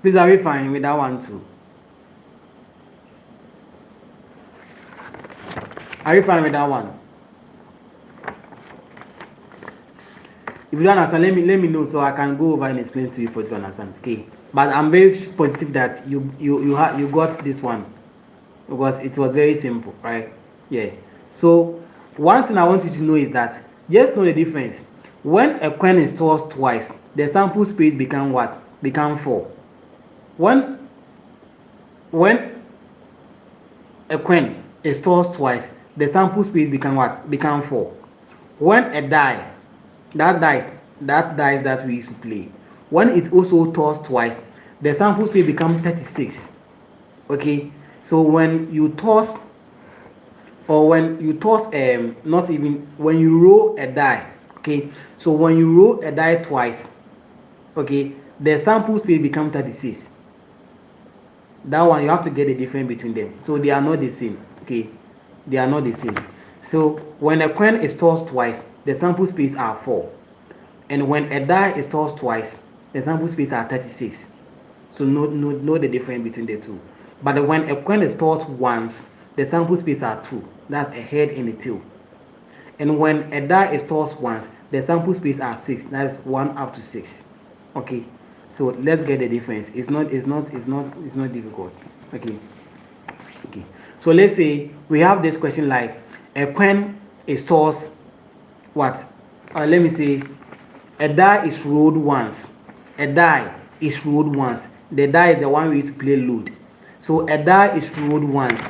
Please, are we fine with that one too? Are you fine with that one? If you don't understand, let me know so I can go over and explain to you for you to understand. Okay. But I'm very positive that you got this one because it was very simple, right? Yeah. So one thing I want you to know is that just know the difference. When a coin is tossed twice, the sample space become what? Become 4. When a coin is tossed twice, the sample space become what? Become 4. When a die, that dice that we used to play, when it's also tossed twice, the sample space become 36. Okay, so when you toss, or when you toss not even when you roll a die, okay, so when you roll a die twice, okay, the sample space become 36. That one you have to get the difference between them. So they are not the same. Okay, they are not the same. So when a coin is tossed twice, the sample space are 4, and when a die is tossed twice, the sample space are 36. So know the difference between the two. But when a coin is tossed once, the sample space are 2. That's a head and a tail. And when a die is tossed once, the sample space are 6. That's 1 up to 6. Okay. So let's get the difference. It's not difficult. Okay. Okay. So let's say we have this question like a coin is tossed what? Let me say a die is rolled once. A die is rolled once. The die is the one we used to play load. So a die is rolled once.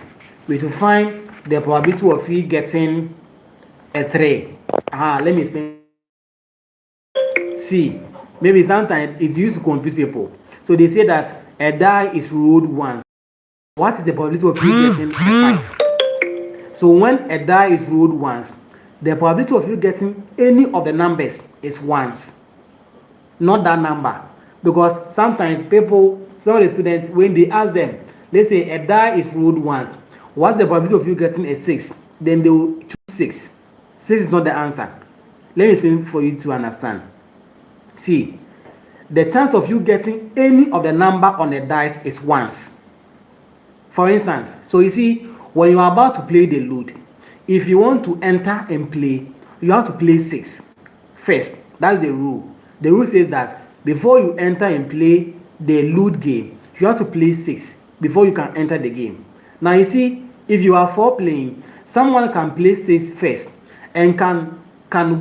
We to find the probability of you getting a 3. Let me explain. See, maybe sometimes it's used to confuse people. So they say that a die is rolled once. What is the probability of you getting a 5? So when a die is rolled once, the probability of you getting any of the numbers is once, not that number. Because sometimes some of the students, when they ask them, let's say a die is rolled once, what's the probability of you getting a 6? Then they will choose 6. 6 is not the answer. Let me explain for you to understand. See, the chance of you getting any of the number on the dice is once. For instance, so you see, when you are about to play the loot, if you want to enter and play, you have to play 6 first. That's the rule. The rule says that before you enter and play the loot game, you have to play 6 before you can enter the game. Now you see, if you are 4 playing, someone can play 6 first and can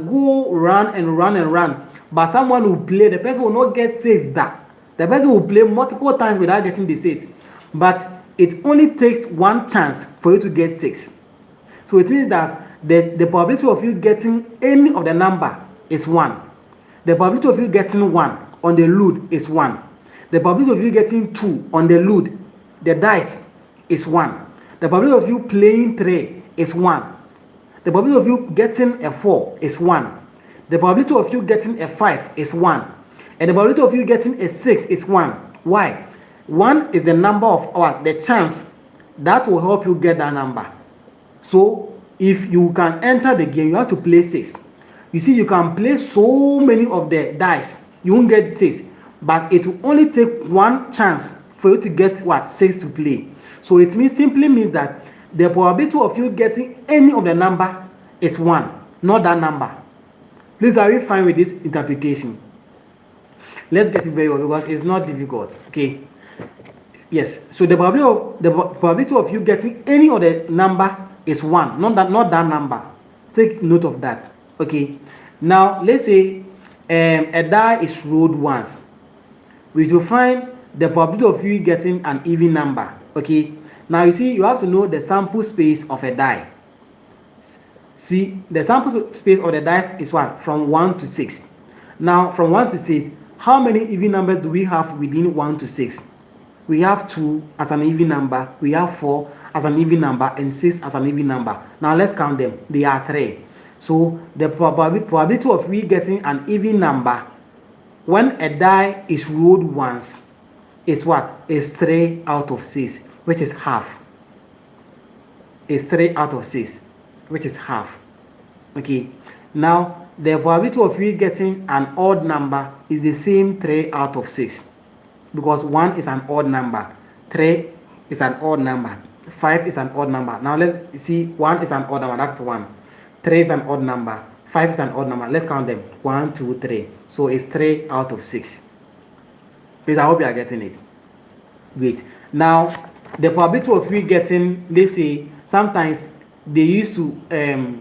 go run and run and run, but someone will play, the person will not get 6 that. The person will play multiple times without getting the 6. But it only takes one chance for you to get 6. So it means that the probability of you getting any of the number is 1. The probability of you getting 1 on the loot is 1. The probability of you getting 2 on the loot, the dice, is 1. The probability of you playing 3 is 1. The probability of you getting a 4 is 1. The probability of you getting a 5 is 1. And the probability of you getting a 6 is 1. Why? 1 is the number of the chance that will help you get that number. So if you can enter the game, you have to play 6. You see, you can play so many of the dice, you won't get 6, but it will only take one chance for you to get 6 to play. So it simply means that the probability of you getting any of the number is 1, not that number. Please, are you fine with this interpretation? Let's get it very well because it's not difficult. Okay. Yes. So the probability of you getting any of the number is 1, not that number. Take note of that. Okay. Now let's say a die is rolled once. We will find the probability of you getting an even number. Okay. Now you see, you have to know the sample space of a die. See, the sample space of the dice is what? From 1 to 6. Now from 1 to 6, how many even numbers do we have within 1 to 6? We have 2 as an even number, we have 4 as an even number, and 6 as an even number. Now let's count them. They are 3. So the probability of we getting an even number when a die is rolled once is what? Is 3 out of 6, which is half. Is 3 out of 6, which is half. Okay. Now the probability of we getting an odd number is the same 3 out of 6, because 1 is an odd number, 3 is an odd number, 5 is an odd number. Now let's see, 1 is an odd number, that's 1. 3 is an odd number, 5 is an odd number. Let's count them. 1, 2, 3. So it's 3 out of 6. Please, I hope you are getting it. Great. Now the probability of we getting, let's say, sometimes they used to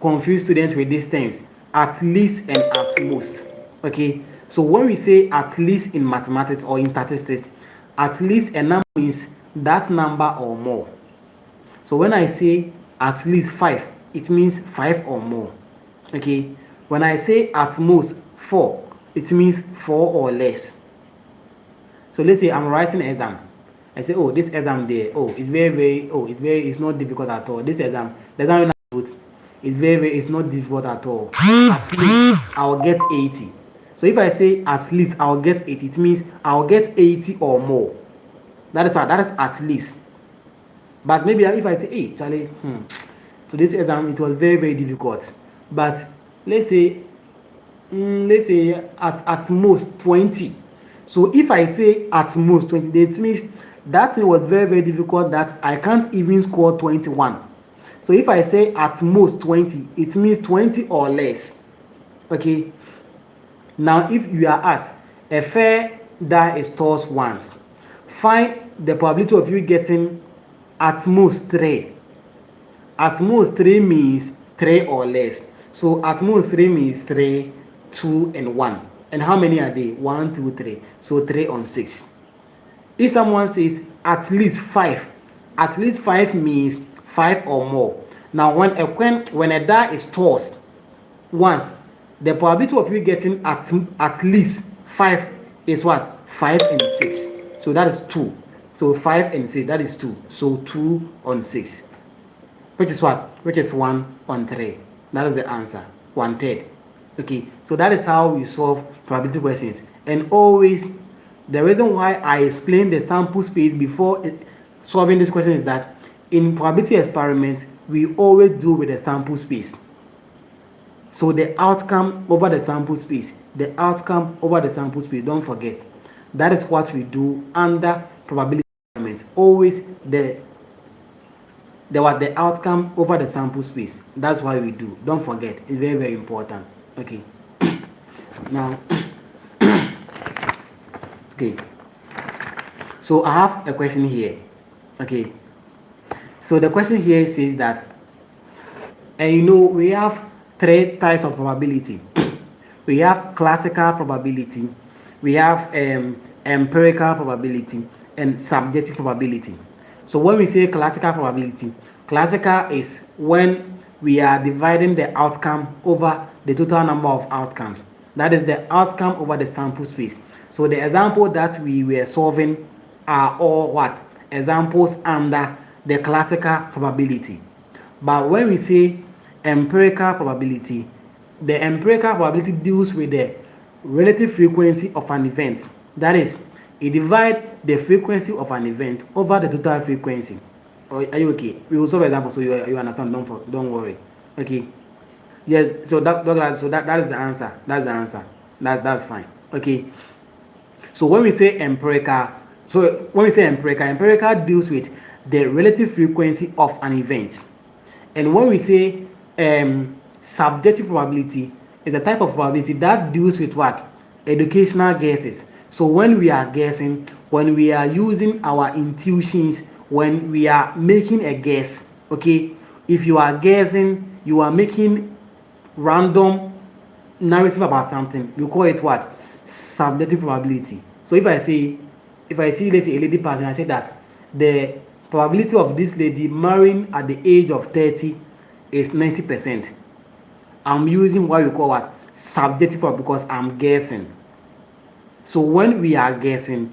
confuse students with these terms, at least and at most. Okay. So when we say at least in mathematics or in statistics, at least a number means that number or more. So when I say at least 5, it means 5 or more. Okay. When I say at most 4, it means 4 or less. So let's say I'm writing an exam. I say, oh, this exam there, oh, it's not difficult at all. This exam, the exam I put, it's not difficult at all. At least I'll get 80. So if I say at least I'll get 80, it means I'll get 80 or more. That is at least. But maybe if I say, hey, Charlie, so this exam, it was very, very difficult. But let's say at most 20. So if I say at most 20, it means that thing was very, very difficult that I can't even score 21. So if I say at most 20, it means 20 or less. Okay. Now if you are asked, a fair die is tossed once, find the probability of you getting at most 3. At most 3 means 3 or less. So at most 3 means 3, 2, and 1. And how many are they? 1, 2, 3. So 3 on 6. If someone says at least 5, at least 5 means 5 or more. Now when a die is tossed once, the probability of you getting at least 5 is what? 5 and 6. So that is 2. So 5 and 6, that is 2. So 2 on 6. Which is what? Which is 1 on 3. That is the answer. 1/3. Okay. So that is how we solve probability questions. And always, the reason why I explain the sample space before solving this question is that in probability experiments, we always do with the sample space. So the outcome over the sample space, the outcome over the sample space, don't forget. That is what we do under probability measurement. Always the outcome over the sample space. That's why we do. Don't forget. It's very, very important. Okay. Now, okay. So I have a question here. Okay. So the question here says that, and we have 3 types of probability. We have classical probability, we have empirical probability, and subjective probability. So when we say classical probability, classical is when we are dividing the outcome over the total number of outcomes. That is the outcome over the sample space. So the example that we were solving are all what? Examples under the classical probability. But when we say empirical probability, the empirical probability deals with the relative frequency of an event. That is, it divides the frequency of an event over the total frequency. Are you okay? We will solve example so you understand. Don't worry. Okay. Yes. So that is the answer. That's the answer. That's fine. Okay. So when we say empirical, empirical deals with the relative frequency of an event, and when we say subjective probability is a type of probability that deals with what? Educational guesses. So when we are guessing, when we are using our intuitions, when we are making a guess, okay, if you are guessing, you are making random narrative about something, you call it what? Subjective probability. So if I see let's say a lady person, I say that the probability of this lady marrying at the age of 30 is 90%. I'm using what we call what? Subjective probability, because I'm guessing. So when we are guessing,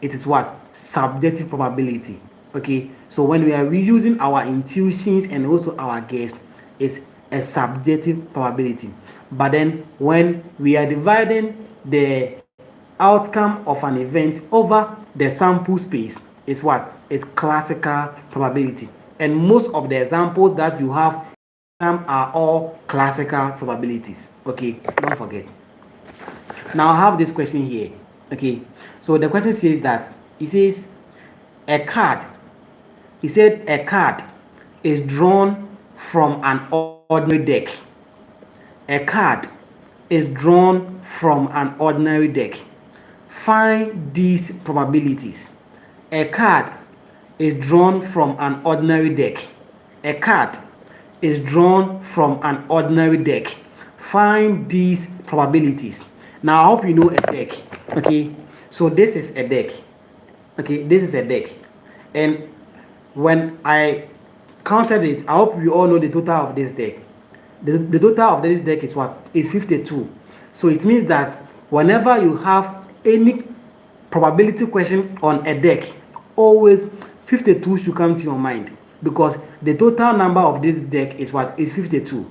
it is what? Subjective probability. Okay, so when we are reusing our intuitions and also our guess, it's a subjective probability. But then when we are dividing the outcome of an event over the sample space, it's what? It's classical probability. And most of the examples that you have are all classical probabilities. Okay, don't forget. Now I have this question here. Okay, so the question says that it says a card. He said a card is drawn from an ordinary deck. A card is drawn from an ordinary deck. Find these probabilities. A card is drawn from an ordinary deck. A card is drawn from an ordinary deck. Find these probabilities. Now I hope you know a deck. Okay, so this is a deck. Okay, this is a deck, and when I counted it, I hope you all know the total of this deck. The total of this deck is what? Is 52. So it means that whenever you have any probability question on a deck, always 52 should come to your mind, because the total number of this deck is what? Is 52.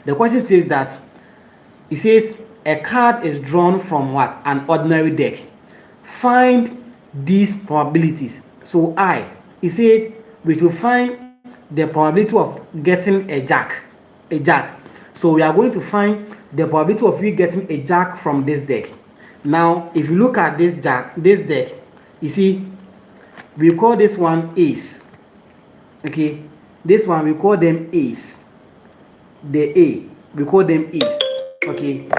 The question says that it says a card is drawn from what? An ordinary deck. Find these probabilities. So it says we should find the probability of getting a jack. So we are going to find the probability of you getting a jack from this deck. Now if you look at this deck, you see we call this one ace. Okay, this one we call them ace. The A, we call them ace. Okay,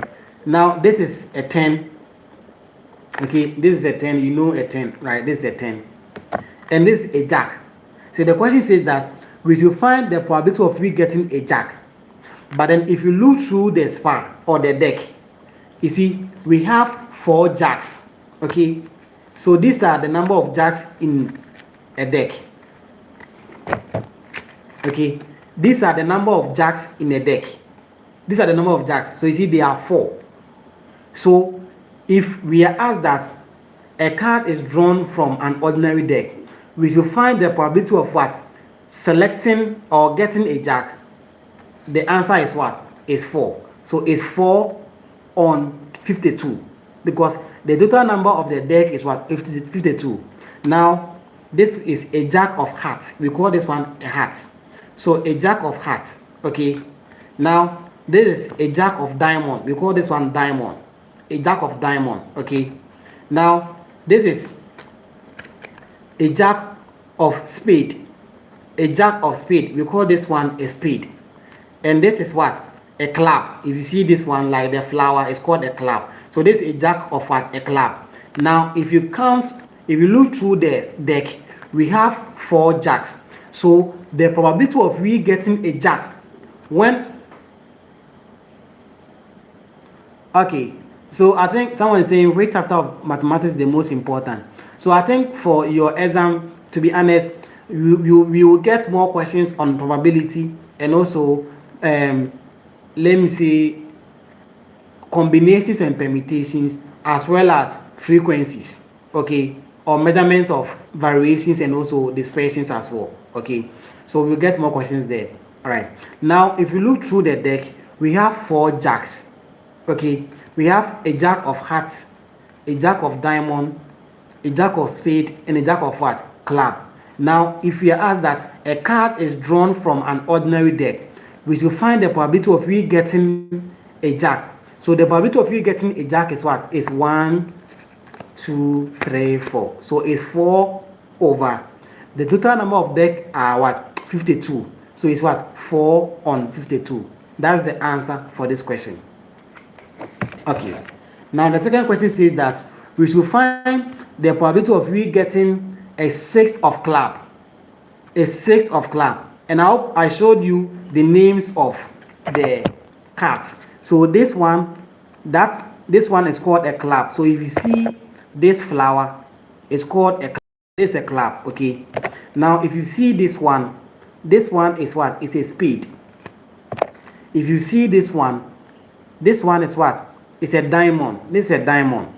now this is a 10. Okay, this is a 10, you know a 10, right? This is a 10. And this is a jack. So the question says that we should find the probability of we getting a jack. But then if you look through the span or the deck, you see we have 4 jacks. Okay, so these are the number of jacks in a deck. Okay, these are the number of jacks in a deck. These are the number of jacks. So you see there are 4. So if we are asked that a card is drawn from an ordinary deck, we should find the probability of what? Selecting or getting a jack. The answer is what? Is 4. So it's 4 on 52, because the total number of the deck is what? 52. Now this is a jack of hearts. We call this one a heart. So a jack of hearts. Okay. Now this is a jack of diamond. We call this one diamond. A jack of diamond. Okay. Now this is a jack of spade. A jack of spade. We call this one a spade. And this is what? A club. If you see this one like the flower, it's called a club. So this is a jack of what? A club. Now if you count, if you look through the deck, we have 4 jacks. So the probability of we getting a jack when, okay, so I think someone is saying which chapter of mathematics is the most important. So I think for your exam, to be honest, you will get more questions on probability and also let me say combinations and permutations, as well as frequencies, okay, or measurements of variations and also dispersions as well. Okay, so we'll get more questions there. All right, now if you look through the deck, we have 4 jacks. Okay, we have a jack of hearts, a jack of diamond, a jack of spade, and a jack of what? Club. Now if we are asked that a card is drawn from an ordinary deck, we should find the probability of we getting a jack. So the probability of you getting a jack is what? Is 1, 2, 3, 4. So it's 4 over. The total number of decks are what? 52. So it's what? 4 on 52. That's the answer for this question. Okay. Now the second question says that we should find the probability of we getting a 6 of club. A 6 of club. And now I showed you the names of the cards. So this one is called a club. So if you see this flower, it's called a club. It's a club. Okay. Now if you see this one is what? It's a spade. If you see this one is what? It's a diamond. This is a diamond.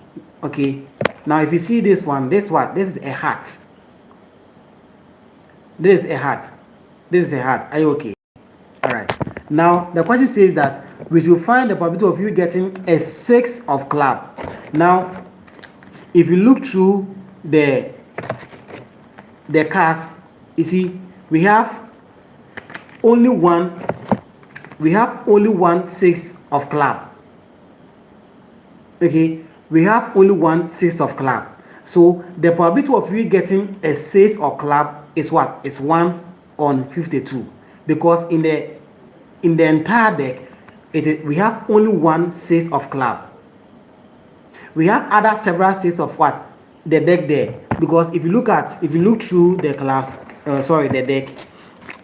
Okay. Now if you see this one, this what? This is a heart. This is a heart. This is a heart. Are you okay? All right. Now the question says that we should find the probability of you getting a 6 of club. Now if you look through the cards, you see we have only one 6 of club. Okay, we have only 1 6 of club. So the probability of you getting a 6 of club is what? Is 1 on 52, because in the entire deck we have only 1 6 of club. We have other several 6 of what? The deck there, because if you look through the class, the deck,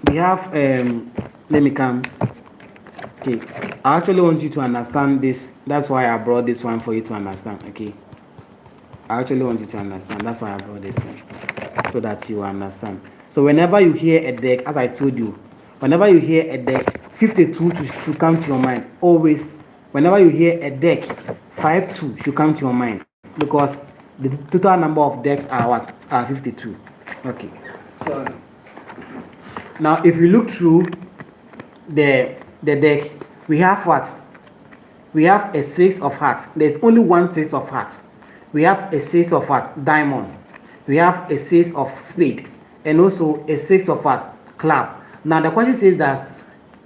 we have let me come. Okay, I actually want you to understand this. That's why I brought this one for you to understand. Okay, I actually want you to understand. That's why I brought this one, so that you understand. So whenever you hear a deck, as I told you, whenever you hear a deck, 52 should come to your mind. Always, whenever you hear a deck, 52 should come to your mind, because the total number of decks are what? Are 52. Okay. So now if you look through the deck, we have what? We have a 6 of hearts. There's only 1 6 of hearts. We have a 6 of what? Diamond. We have a 6 of spade, and also a 6 of what? Club. Now the question says that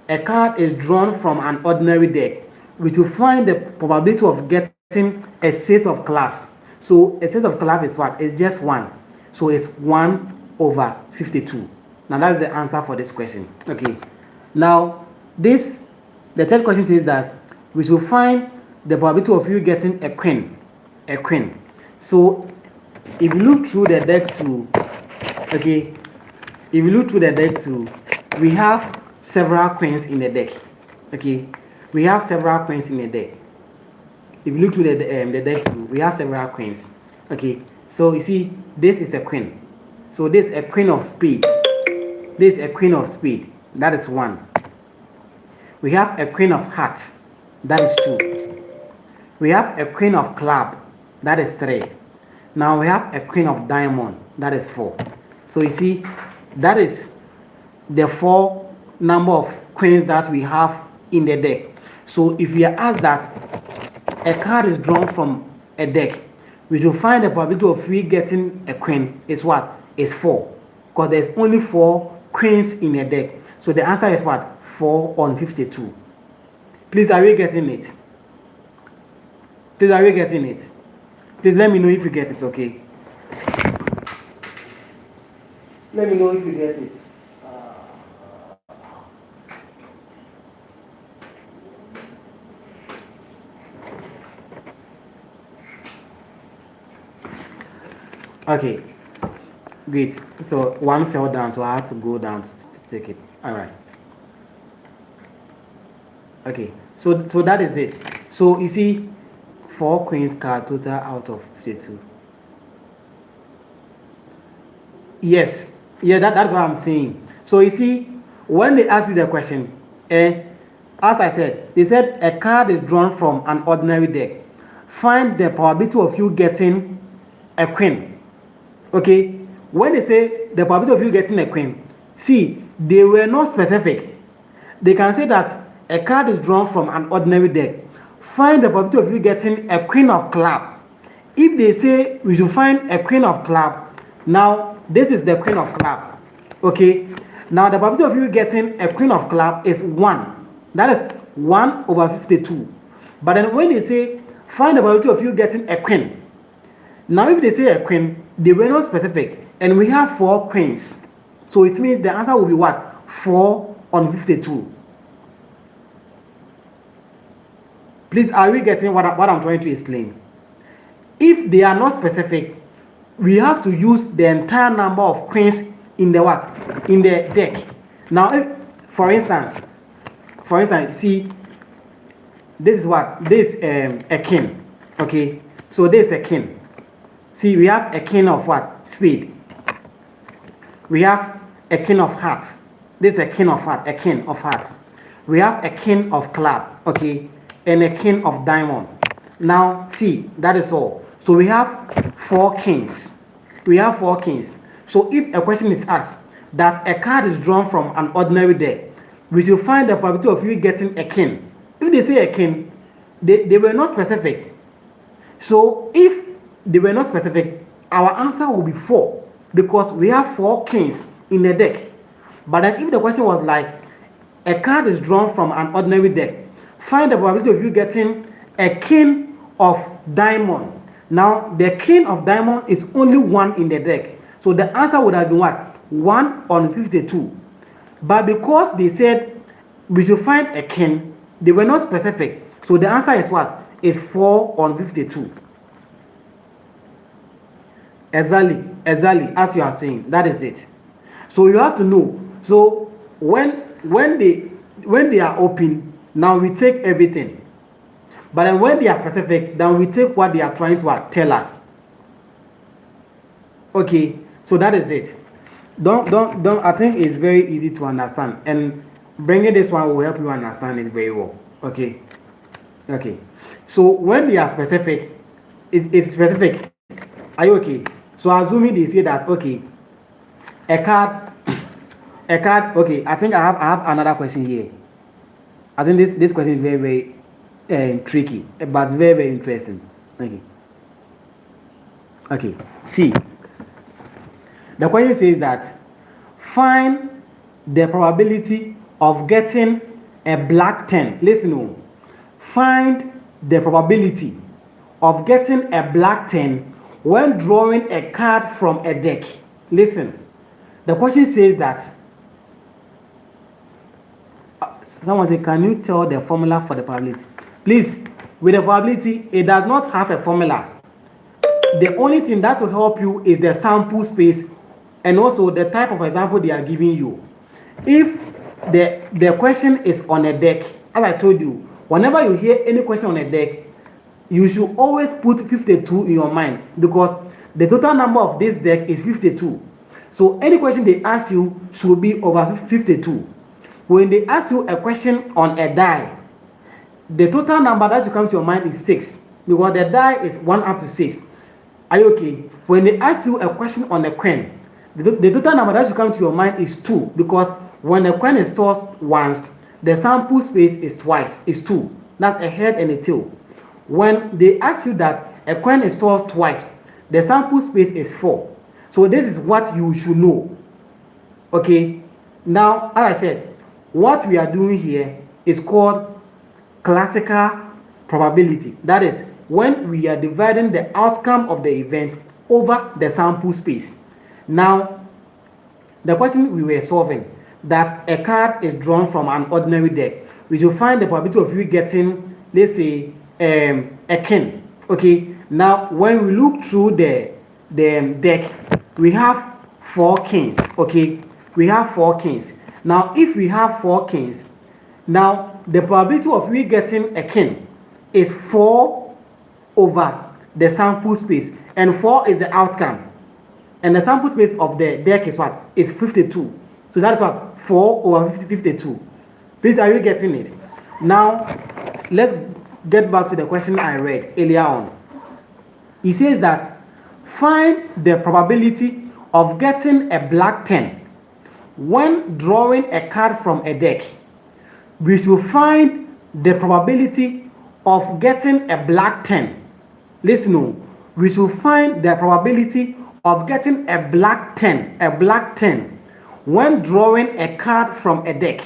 a card is drawn from an ordinary deck. We to find the probability of getting a 6 of clubs. So a 6 of clubs is what? It's just 1. So it's 1 over 52. Now that's the answer for this question. Okay. Now the third question says that we should find the probability of you getting a queen. A queen. So if you look through the deck too, okay, if you look through the deck too, we have several queens in the deck. Okay, we have several queens in the deck. If you look through the deck too, we have several queens. Okay, so you see, this is a queen. So this is a queen of spade. This is a queen of spade. That is 1. We have a queen of hearts. That is 2. We have a queen of club. That is 3. Now we have a queen of diamond. That is 4. So you see, that is the 4 number of queens that we have in the deck. So if we are asked that a card is drawn from a deck, we will find the probability of we getting a queen is what? Is 4. Because there's only 4 queens in a deck. So the answer is what? 4 on 52. Please, are you getting it? Please, are you getting it? Please let me know if you get it, okay? Let me know if you get it. Okay, great. So one fell down, so I had to go down to take it. All right. Okay, so that is it. So you see, 4 queens card total out of 52. Yes, yeah, that's what I'm saying. So you see, when they ask you the question, as I said, they said a card is drawn from an ordinary deck. Find the probability of you getting a queen. Okay, when they say the probability of you getting a queen, see, they were not specific. They can say that a card is drawn from an ordinary deck. Find the probability of you getting a queen of club. If they say we should find a queen of club, now this is the queen of club. Okay, now the probability of you getting a queen of club is 1. That is 1 over 52. But then when they say find the probability of you getting a queen, now if they say a queen, they were not specific, and we have 4 queens, so it means the answer will be what? 4 on 52. Please, are we getting what I'm trying to explain? If they are not specific, we have to use the entire number of queens in the what? In the deck. Now, if, for instance, see, this is what? This a king. Okay, so this is a king. See, we have a king of what? Spade. We have a king of hearts. This is a king of heart, a king of hearts. We have a king of club, okay, and a king of diamond. Now, see, that is all. So we have 4 kings. We have 4 kings. So if a question is asked that a card is drawn from an ordinary deck, we should find the probability of you getting a king. If they say a king, they were not specific. So if they were not specific, our answer will be 4 because we have 4 kings in the deck. But then if the question was like a card is drawn from an ordinary deck, find the probability of you getting a king of diamond. Now the king of diamond is only 1 in the deck, so the answer would have been what? 1 on 52. But because they said we should find a king, they were not specific, so the answer is what? Is 4 on 52. Exactly, as you are saying, that is it. So you have to know. So when they are open, now we take everything. But then when they are specific, then we take what they are trying to tell us. Okay, so that is it. Don't. I think it's very easy to understand, and bringing this one will help you understand it very well. Okay. So when they are specific, it's specific. Are you okay? So assuming they say that okay, a card. Okay, I think I have another question here. I think this question is very tricky, but very interesting. Okay. See, the question says that find the probability of getting a black 10. Listen, find the probability of getting a black 10 when drawing a card from a deck. Listen, the question says that someone say, can you tell the formula for the probability? Please, with the probability, it does not have a formula. The only thing that will help you is the sample space and also the type of example they are giving you. If the question is on a deck, as I told you, whenever you hear any question on a deck, you should always put 52 in your mind because the total number of this deck is 52. So any question they ask you should be over 52. When they ask you a question on a die, the total number that should come to your mind is 6 because the die is 1 up to 6. Are you okay? When they ask you a question on a coin, the total number that should come to your mind is 2 because when a coin is tossed once, the sample space is 2. That's a head and a tail. When they ask you that a coin is tossed twice, the sample space is 4. So this is what you should know. Okay? Now, as I said, what we are doing here is called classical probability. That is, when we are dividing the outcome of the event over the sample space. Now, the question we were solving, that a card is drawn from an ordinary deck, we should find the probability of you getting, let's say, a king. Okay, now when we look through the deck, we have 4 kings. Okay, we have 4 kings. Now, if we have 4 kings, now the probability of we getting a king is 4 over the sample space, and 4 is the outcome. And the sample space of the deck is what? Is 52. So that's what? 4 over 52. Please, are you getting it? Now, let's get back to the question I read earlier on. It says that find the probability of getting a black 10 when drawing a card from a deck. We should find the probability of getting a black 10. Listen, we should find the probability of getting a black 10 when drawing a card from a deck.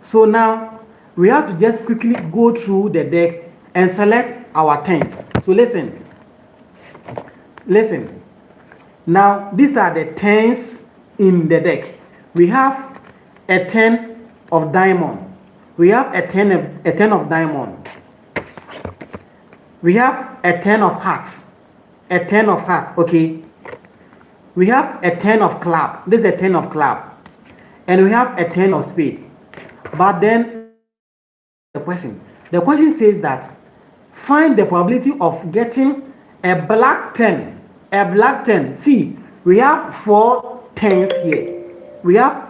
So now we have to just quickly go through the deck and select our 10s. So listen. Now these are the 10s in the deck. We have a 10 of diamond. We have a 10 of diamond. We have a 10 of hearts. A 10 of hearts, okay. We have a 10 of club. This is a 10 of club. And we have a 10 of spade. But then the question says that find the probability of getting a black 10. A black 10. See, we have 4 10s here. We have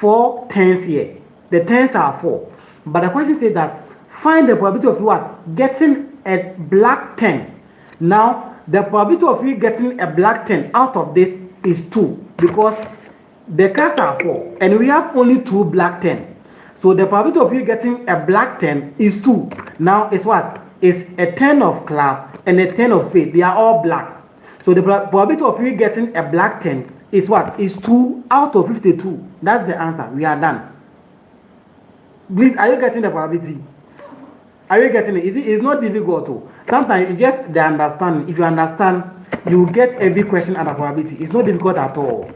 4 10s here. The 10s are 4. But the question says that find the probability of what? Getting a black 10. Now, the probability of you getting a black 10 out of this is 2, because the cards are 4 and we have only 2 black 10. So the probability of you getting a black 10 is 2. Now it's what? It's a 10 of club and a 10 of spade. They are all black. So the probability of you getting a black 10 is what? Is 2 out of 52. That's the answer. We are done. Please, are you getting the probability? Are you getting it? It's not difficult too. Sometimes it's just the understanding. If you understand, you get every question at a probability. It's not difficult at all.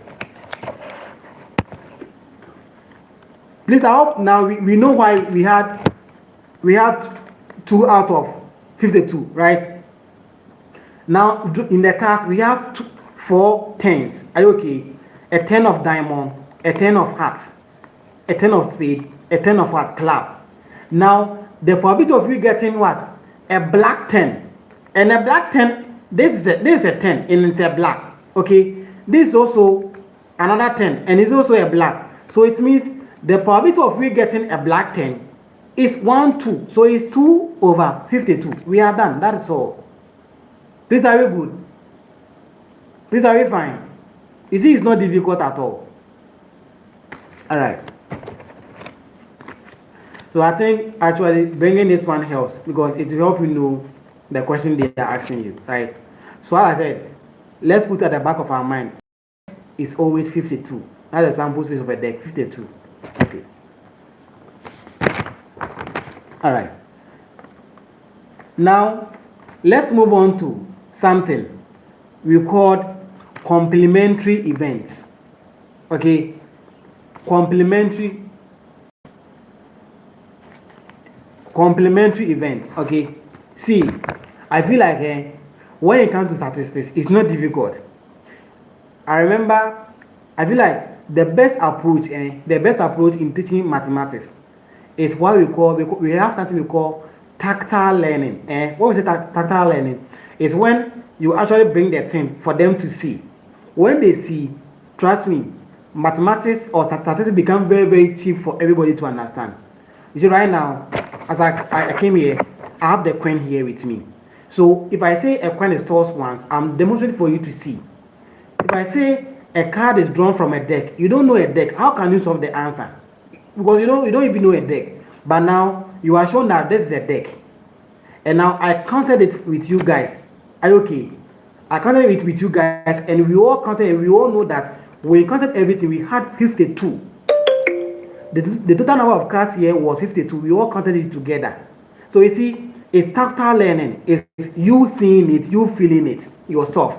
Please, I hope now we know why we had 2 out of 52, right? Now in the cast we have 4 10s. Are you okay? A 10 of diamond, a 10 of heart, a 10 of spade, a 10 of what? Club. Now the probability of you getting what? A black 10. And a black 10, this is a 10 and it's a black. Okay? This is also another 10 and it's also a black. So it means the probability of you getting a black 10 is 1, 2. So it's 2 over 52. We are done. That is all. Please, are you good? Please, are you fine? You see, it's not difficult at all. Alright. So I think actually bringing this one helps because it will help you know the question they are asking you, right? So as I said, let's put at the back of our mind, it's always 52. That's the sample space of a deck, 52. Okay. All right. Now, let's move on to something we call complementary events. Okay? Complementary events. Okay? See, I feel like when it comes to statistics, it's not difficult. I feel like the best approach in teaching mathematics is what we have something we call tactile learning. When we say tactile learning, is when you actually bring the thing for them to see. When they see, trust me, mathematics or statistics become very, very cheap for everybody to understand. You see, right now, as I came here, I have the coin here with me. So if I say a coin is tossed once, I'm demonstrating for you to see. If I say a card is drawn from a deck, you don't know a deck, how can you solve the answer? Because you don't even know a deck. But now you are shown that this is a deck. And now I counted it with you guys. Are you okay? I counted it with you guys, and we all counted, and we all know that when we counted everything, we had 52. the total number of cards here was 52. We all counted it together. So you see, it's tactile learning. It's you seeing it, you feeling it yourself.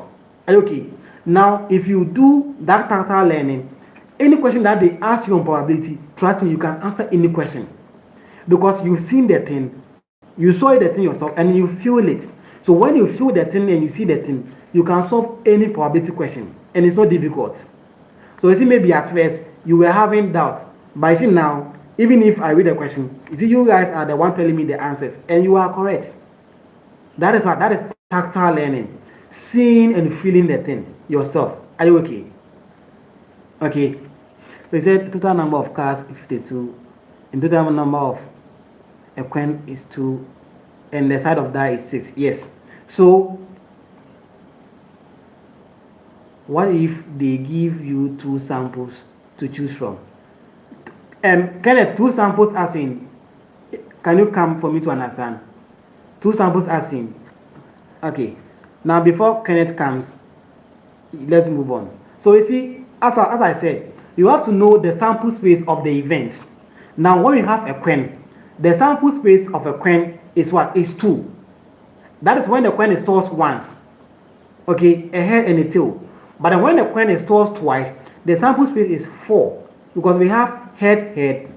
Okay. Now, if you do that tactile learning, any question that they ask you on probability, trust me, you can answer any question because you've seen the thing, you saw the thing yourself, and you feel it. So when you feel the thing and you see the thing, you can solve any probability question, and it's not difficult. So you see, maybe at first you were having doubt, but you see now, even if I read the question, you see, you guys are the one telling me the answers, and you are correct. That is what that is tactile learning, seeing and feeling the thing yourself. Are you okay? Okay. So you said total number of cars is 52, and total number of a coin is 2, and the side of die is 6. Yes. So what if they give you 2 samples to choose from? Kind of 2 samples as in, can you come for me to understand? 2 samples as in, okay. Now before Kenneth comes, let's move on. So you see, as I said, you have to know the sample space of the event. Now when you have a coin, the sample space of a coin is what? Is 2. That is when the coin is tossed once. Okay, a head and a tail. But when the coin is tossed twice, the sample space is 4. Because we have head, head,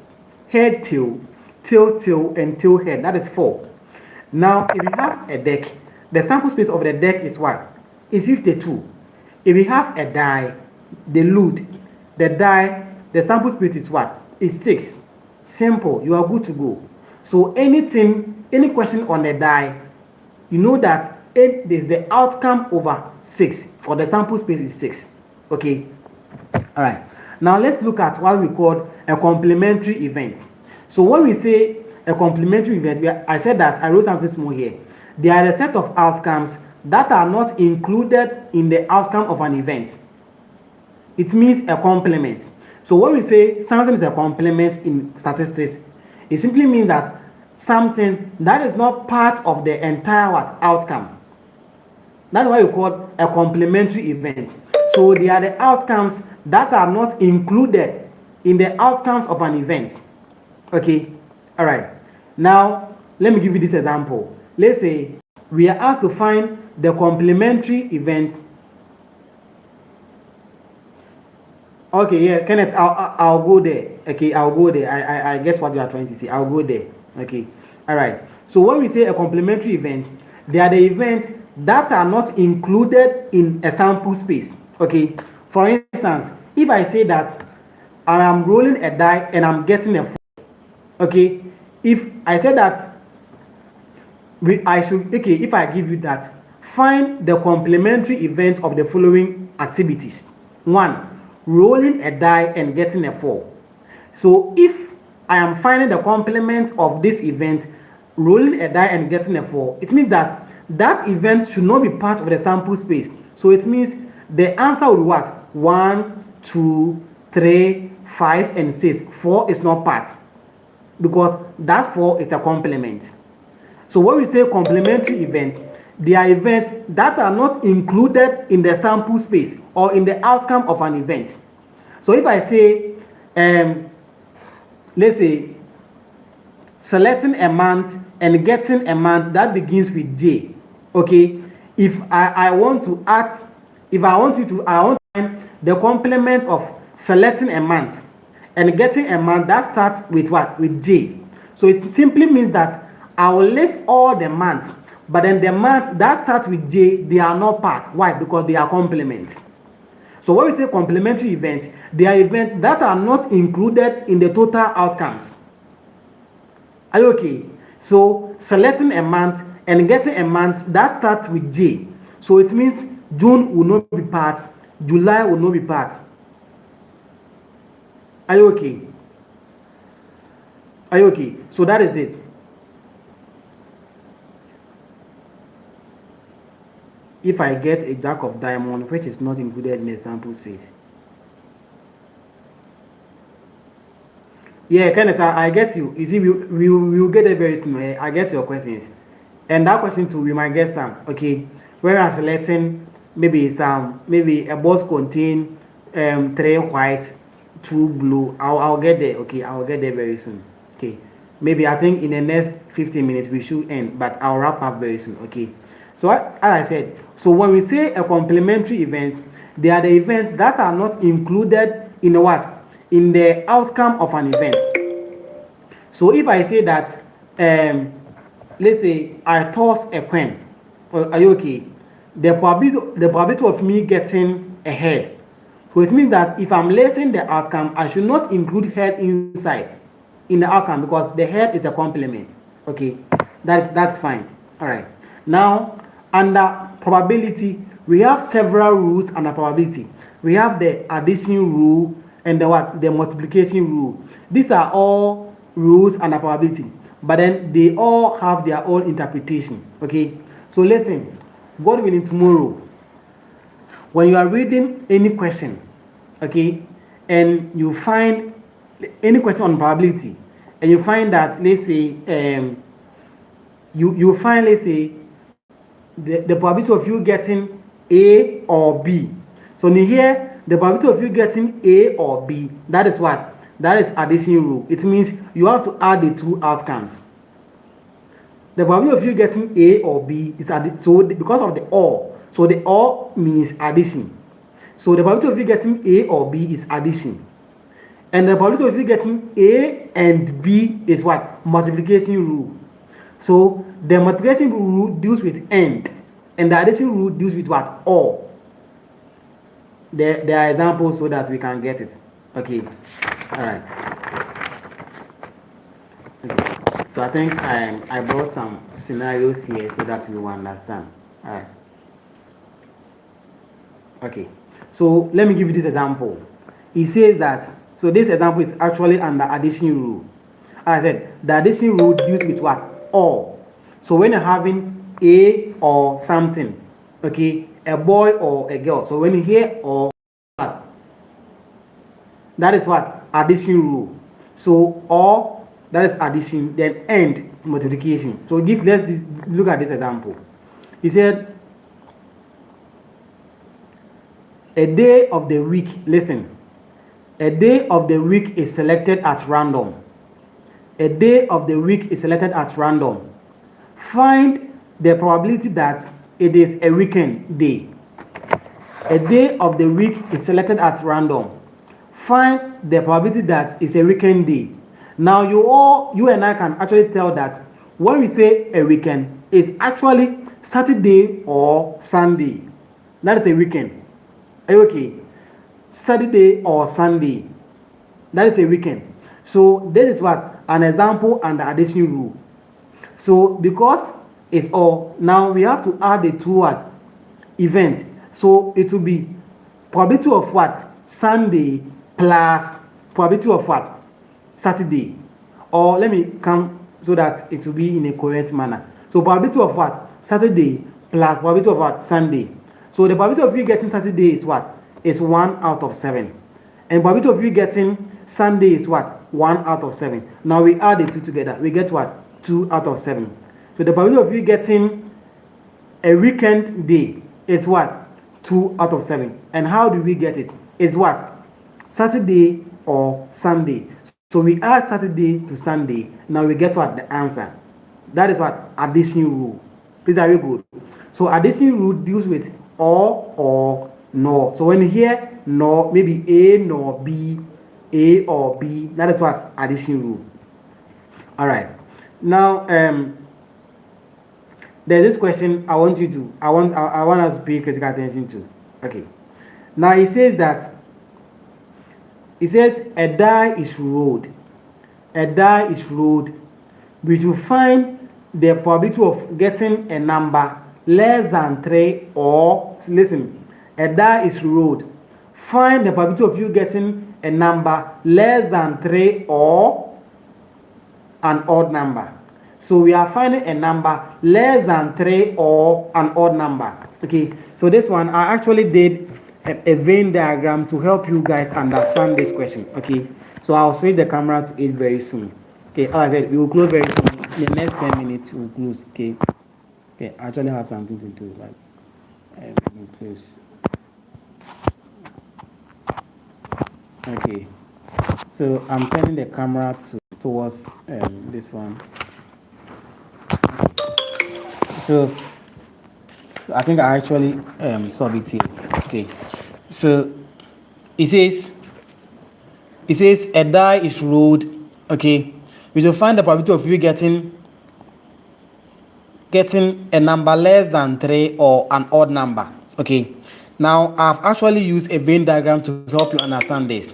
head, tail, tail, tail, and tail, head. That is 4. Now, if you have a deck, the sample space of the deck is what? Is 52. If you have a die, the loot, the die, the sample space is what? Is 6. Simple. You are good to go. So anything, any question on the die, you know that it is the outcome over 6, or the sample space is 6. Okay. All right. Now let's look at what we call a complementary event. So when we say a complementary event, I said that I wrote something small here. They are a set of outcomes that are not included in the outcome of an event. It means a complement. So when we say something is a complement in statistics, it simply means that something that is not part of the entire outcome. That's why we call a complementary event. So they are the outcomes that are not included in the outcomes of an event. Okay, all right. Now let me give you this example. Let's say we are asked to find the complementary event. Okay, yeah, Kenneth, I'll go there. Okay, I'll go there. I get what you are trying to say. I'll go there. Okay, all right. So when we say a complementary event, they are the events that are not included in a sample space. Okay, for instance, if I say that I am rolling a die and I'm getting a 4, okay, if I say that if I give you that, find the complementary event of the following activities. 1, rolling a die and getting a 4. So if I am finding the complement of this event, rolling a die and getting a 4, it means that that event should not be part of the sample space. So it means the answer will be what? 1, 2, 3, 5, and 6. 4 is not part because that 4 is a complement. So when we say complementary event, they are events that are not included in the sample space or in the outcome of an event. So if I say, let's say, selecting a month and getting a month that begins with J, okay, if I want to find the complement of selecting a month and getting a month that starts with what? With J. So it simply means that I will list all the months, but then the months that start with J, they are not part. Why? Because they are complements. So when we say complementary events, they are events that are not included in the total outcomes. Are you okay? So selecting a month and getting a month that starts with J. So it means June will not be part, July will not be part. Are you okay? Are you okay? So that is it. If I get a jack of diamond which is not included in the sample space. Yeah, Kenneth, I get you. You see, we will get it very soon. I get your questions. And that question too, we might get some. Okay. Whereas selecting maybe a box contain 3 white, two blue. I'll get there. Okay, I'll get there very soon. Okay, maybe I think in the next 15 minutes we should end, but I'll wrap up very soon. Okay, so as I said, so when we say a complementary event, they are the events that are not included in what, in the outcome of an event. So if I say that, let's say I toss a coin, are you okay? The probability of me getting a head. So it means that if I'm listing the outcome, I should not include head inside in the outcome because the head is a complement. Okay, that's fine. All right. Now under probability, we have several rules under probability. We have the addition rule and the multiplication rule. These are all rules under probability, but then they all have their own interpretation. Okay, so listen, God willing, tomorrow when you are reading any question, okay, and you find any question on probability, and you find that, let's say, you find, let's say, the probability of you getting A or B. So in here, the probability of you getting A or B, that is what? That is addition rule. It means you have to add the two outcomes. The probability of you getting A or B is so because of the OR. So the OR means addition. So the probability of you getting A or B is addition. And the probability of you getting A and B is what? Multiplication rule. So the multiplication rule deals with AND, and the addition rule deals with what? OR. There are examples so that we can get it. Okay. All right. Okay. So I think I brought some scenarios here so that we will understand. All right. Okay. So let me give you this example. It says that, so this example is actually under addition rule. As I said, the addition rule deals with what? Or. So when you're having A or something, okay, a boy or a girl. So when you hear or, that is what? Addition rule. So or, that is addition, then and multiplication. So let's look at this example. He said, a day of the week, listen, a day of the week is selected at random. A day of the week is selected at random. Find the probability that it is a weekend day. A day of the week is selected at random. Find the probability that it's a weekend day. Now you and I can actually tell that when we say a weekend, it's actually Saturday or Sunday. That is a weekend. Are you okay? Saturday or Sunday. That is a weekend. So this is what? An example under addition rule. So because it's all, now we have to add the two events. So it will be probability of what? Sunday plus probability of what? Saturday. Or let me come so that it will be in a correct manner. So probability of what? Saturday plus probability of what? Sunday. So the probability of you getting Saturday is what? Is 1 out of 7. And probability of you getting Sunday is what? 1 out of 7. Now we add the two together. We get what? 2 out of 7. So the probability of you getting a weekend day is what? 2 out of 7. And how do we get it? It's what? Saturday or Sunday. So we add Saturday to Sunday. Now we get what? The answer. That is what? Addition rule. Please, are you good? So addition rule deals with or nor. So when you hear nor, maybe A nor B, A or B, that is what? Addition rule. All right. Now there's this question I want us to pay critical attention to. Okay. Now it says a die is rolled. A die is rolled. We should find the probability of getting a number less than 3 or, listen, a die is rolled. Find the probability of you getting a number less than 3 or an odd number. So we are finding a number less than 3 or an odd number. Okay, so this one I actually did a Venn diagram to help you guys understand this question. Okay, so I'll switch the camera to it very soon. Okay, as I said, we will close very soon. In the next 10 minutes, we'll close. Okay, I actually have something to do. We'll close. Okay, So I'm turning the camera towards this one. So I think I actually solved it here. Okay. So it says a die is rolled. Okay. We will find the probability of you getting a number less than 3 or an odd number. Okay. Now I've actually used a Venn diagram to help you understand this.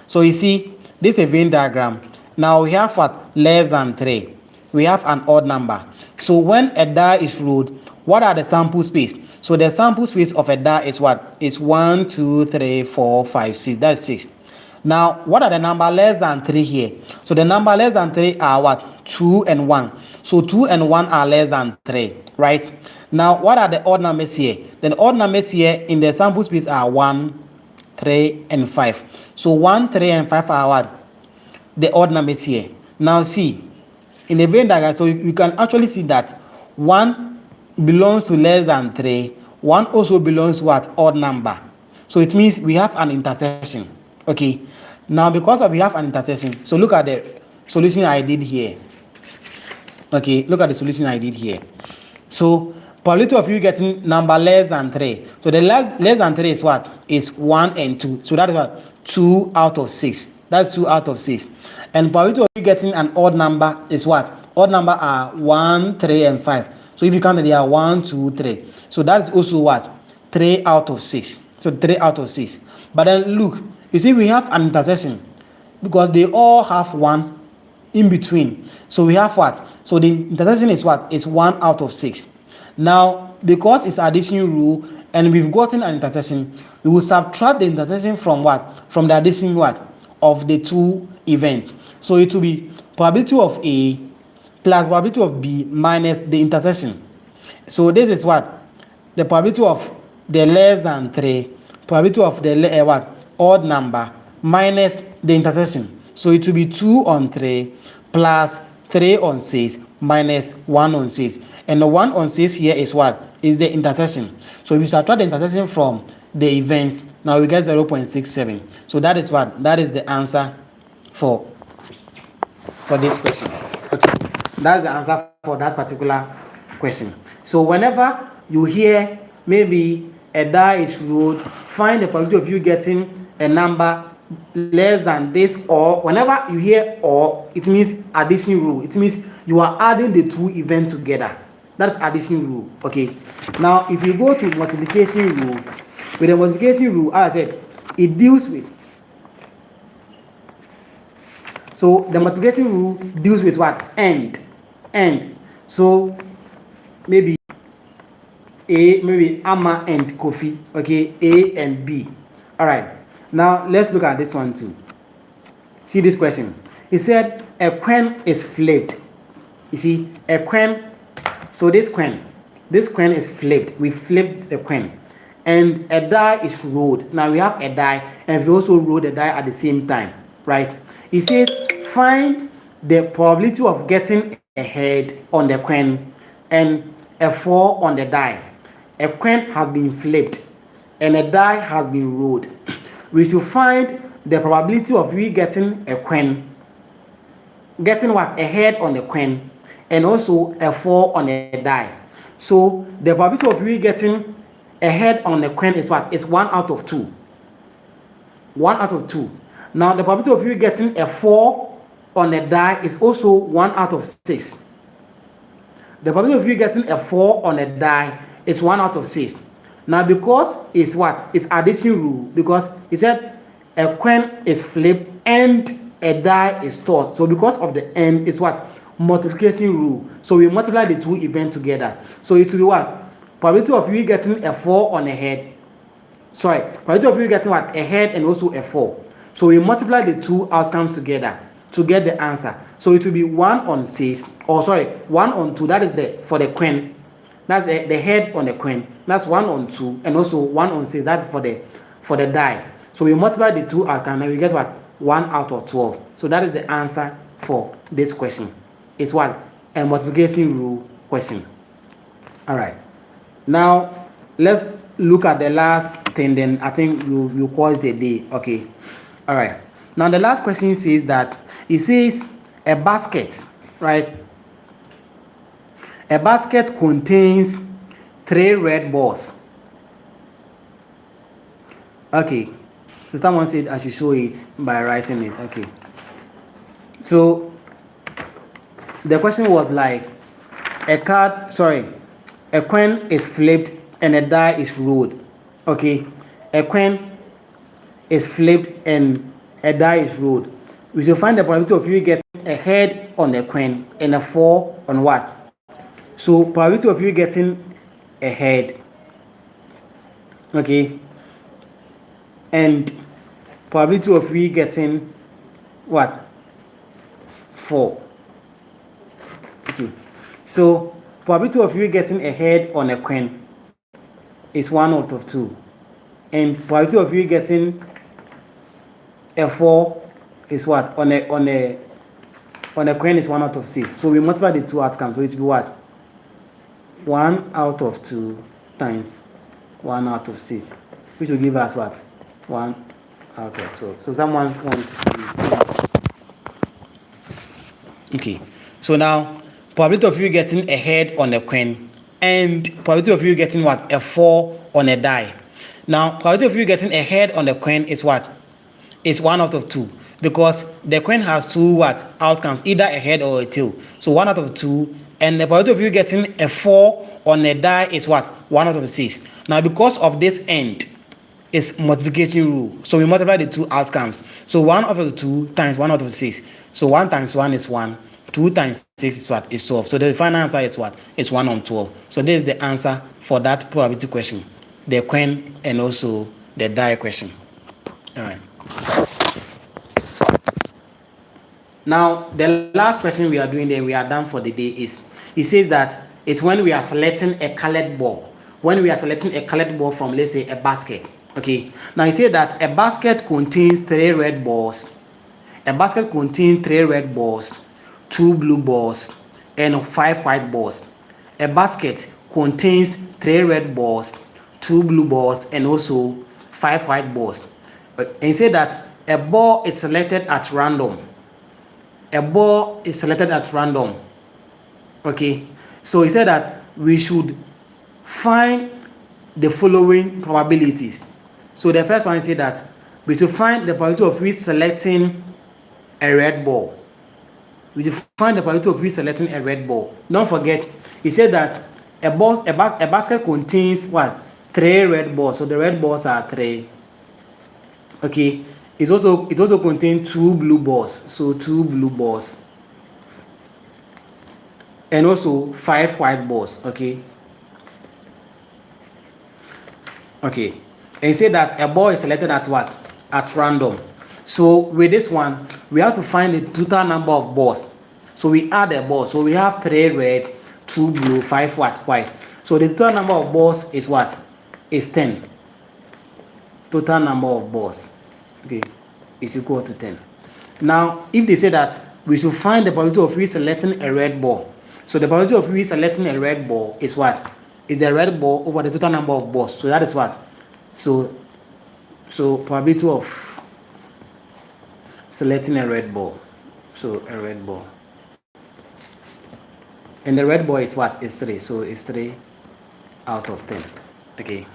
So you see, this is a Venn diagram. Now we have what? Less than 3. We have an odd number. So when a die is rolled, what are the sample space? So the sample space of a die is what? Is 1, 2, 3, 4, 5, 6. That's 6. Now, what are the number less than 3 here? So the number less than 3 are what? 2 and 1. So 2 and 1 are less than 3, right? Now, what are the odd numbers here? The odd numbers here in the sample space are 1, 3, and 5. So 1, 3, and 5 are what? The odd numbers here. Now see, in the Venn diagram, so you can actually see that 1 belongs to less than 3. 1 also belongs to what? Odd number. So it means we have an intersection. Okay. Now because we have an intersection, so look at the solution I did here. Okay, look at the solution I did here. So probability of you getting number less than 3. So the less than 3 is what? Is 1 and 2. So that is what? 2 out of 6. That's 2 out of 6. And probability of you getting an odd number is what? Odd number are 1, 3, and 5. So if you count it, they are 1, 2, 3. So that's also what? 3 out of 6. So 3 out of 6. But then look, you see we have an intersection because they all have 1 in between. So we have what? So the intersection is what? Is 1 out of 6. Now, because it's addition rule and we've gotten an intersection, we will subtract the intersection from what? From the addition what? Of the two events. So it will be probability of A plus probability of B minus the intersection. So this is what? The probability of the less than 3, probability of the what? Odd number minus the intersection. So it will be 2 on 3 plus 3 on 6 minus 1 on 6. And the 1 on 6 here is what? Is the intersection. So if you subtract the intersection from the events, now we get 0.67. So that is what? That is the answer for this question. Okay. That's the answer for that particular question. So whenever you hear maybe a die is rolled, find the probability of you getting a number less than this, or whenever you hear or, it means addition rule. It means you are adding the two events together. That's addition rule. Okay. Now if you go to multiplication rule, with the multiplication rule, as I said, it deals with, so the multiplication rule deals with what? And so maybe A, maybe Amma and Kofi. Okay, A and B. All right. Now let's look at this one too. See this question. It said a coin is flipped. You see, a coin. So this coin is flipped. We flipped the coin, and a die is rolled. Now we have a die, and we also roll the die at the same time, right? It says find the probability of getting a head on the coin and a 4 on the die. A coin has been flipped and a die has been rolled. We should find the probability of we getting a coin, getting what? A head on the coin, and also a 4 on a die. So the probability of we getting a head on the coin is what? It's 1 out of 2. 1 out of 2. Now the probability of you getting a 4 on a die is also 1 out of 6. The probability of you getting a 4 on a die is 1 out of 6. Now because it's what? It's addition rule, because it said a coin is flipped and a die is stored. So because of the end, it's what? Multiplication rule. So we multiply the two events together. So it will be what? Probability of you getting a 4 on a head. Sorry, probability of you getting what? A head and also a 4. So we multiply the two outcomes together to get the answer. So it will be 1 on 6, or sorry, 1 on 2. That is the for the coin. That's the head on the coin. That's 1 on 2, and also 1 on 6. That's for the die. So we multiply the two outcomes and we get what? 1 out of 12. So that is the answer for this question. It's what? A multiplication rule question. All right. Now let's look at the last thing. Then I think you call it a day. Okay. All right. Now the last question says that it says a basket, right? A basket contains 3 red balls. Okay, so someone said I should show it by writing it. Okay, so the question was like a coin is flipped and a die is rolled. Okay, a coin is flipped and a die is rolled. We should find the probability of you getting a head on a coin and a 4 on what? So probability of you getting a head, okay, and probability of you getting what? 4. Okay, so probability of you getting a head on a coin is 1 out of 2, and probability of you getting a 4 is what? On a coin is 1 out of 6. So we multiply the two outcomes, so it will be what? 1 out of 2 times 1 out of 6, which will give us what? 1 out of 2. So someone wants to see this. Okay, so now probability of you getting a head on a coin and probability of you getting what? A 4 on a die. Now probability of you getting a head on the coin is what? Is 1 out of 2, because the coin has 2 what? Outcomes, either a head or a tail. So 1 out of 2, and the probability of you getting a 4 on a die is what? 1 out of 6. Now because of this end, it's multiplication rule, so we multiply the two outcomes. So 1 out of 2 times 1 out of 6. So 1 times 1 is 1. 2 times 6 is what? Is 12. So the final answer is what? Is 1 on 12. So this is the answer for that probability question, the coin and also the die question. All right. Now the last question we are doing, then we are done for the day, is it says that it's when we are selecting a colored ball. When we are selecting a colored ball from, let's say, a basket. Okay, now you say that a basket contains 3 red balls. A basket contains 3 red balls, 2 blue balls, and 5 white balls. A basket contains 3 red balls, 2 blue balls, and also 5 white balls. And you say that a ball is selected at random. A ball is selected at random. Okay, so he said that we should find the following probabilities. So the first one said that we should find the probability of we selecting a red ball. We should find the probability of we selecting a red ball. Don't forget, he said that a basket contains what? 3 red balls. So the red balls are 3. Okay, it also contains 2 blue balls. So 2 blue balls, and also 5 white balls. Okay. Okay, and say that a ball is selected at what? At random. So with this one, we have to find the total number of balls. So we add the balls. So we have 3 red, 2 blue, 5 white. So the total number of balls is what? Is 10. Total number of balls, okay, is equal to 10. Now, if they say that we should find the probability of we selecting a red ball, so the probability of we selecting a red ball is what? Is the red ball over the total number of balls. So that is what? So probability of selecting a red ball. So a red ball. And the red ball is what? It's 3. So it's 3 out of 10. Okay.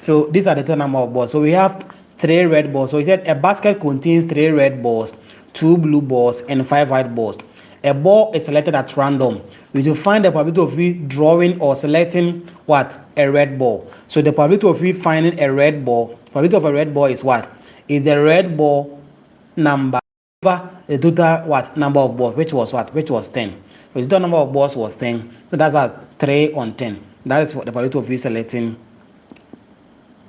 So these are the total number of balls. So we have 3 red balls. So he said a basket contains 3 red balls, 2 blue balls, and 5 white balls. A ball is selected at random. We should find the probability of we drawing or selecting what? A red ball. So the probability of we finding a red ball, probability of a red ball is what? Is the red ball number over the total what? Number of balls, which was what? Which was 10. So the total number of balls was 10. So that's what? 3 on 10. That is what the probability of we selecting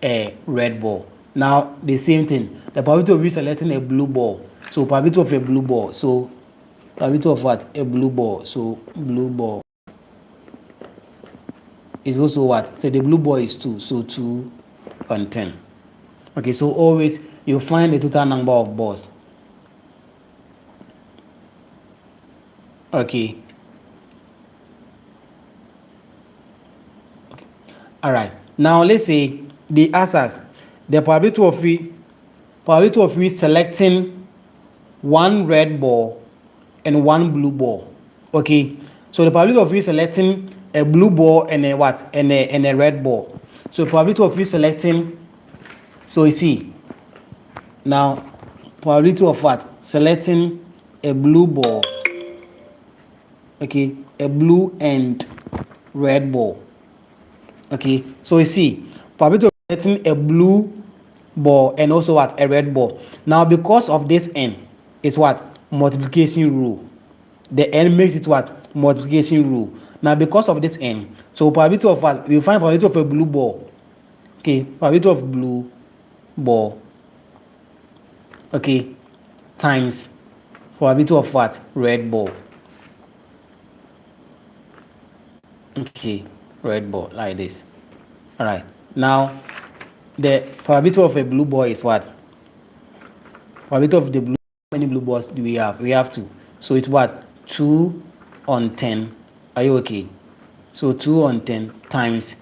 a red ball. Now the same thing, the probability of we selecting a blue ball. So probability of a blue ball. So probability of what? A blue ball. So blue ball is also what? So the blue ball is 2. So 2 on 10. Okay, so always you find the total number of balls. Okay. All right. Now let's say the answers. The probability of we probability of you selecting one red ball and one blue ball. Okay, so the probability of you selecting a blue ball and a what and a red ball. So probability of you selecting, so you see now probability of what selecting a blue ball, okay, a blue and red ball. Okay, so you see probability of selecting a blue ball and also what a red ball. Now because of this n, it's what multiplication rule. The n makes it what multiplication rule. Now because of this n, so probability of what we find probability of a blue ball. Okay, probability of blue ball, okay, times probability of what red ball. Okay, red ball like this. All right, now the probability of a blue ball is what? Probability of the blue, how many blue balls do we have? We have 2. So it's what? 2 on 10. Are you okay? So 2 on 10 times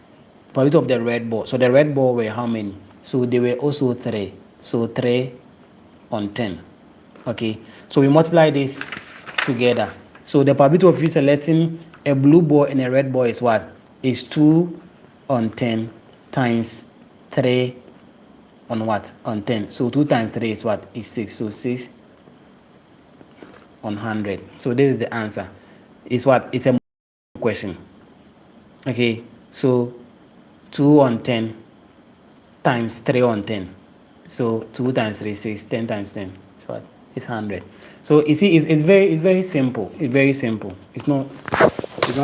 probability of the red ball. So the red ball were how many? So they were also 3. So 3 on 10. Okay. So we multiply this together. So the probability of you selecting a blue ball and a red ball is what? Is 2 on 10 times 3 on what? On 10. So 2 times 3 is what? Is 6. So 6 on 100. So this is the answer. It's what? It's a question. Okay. So 2 on 10 times 3 on 10. So 2 times 3 is 6. 10 times 10 is what? It's 100. So you see, it's very simple. It's very simple. It's not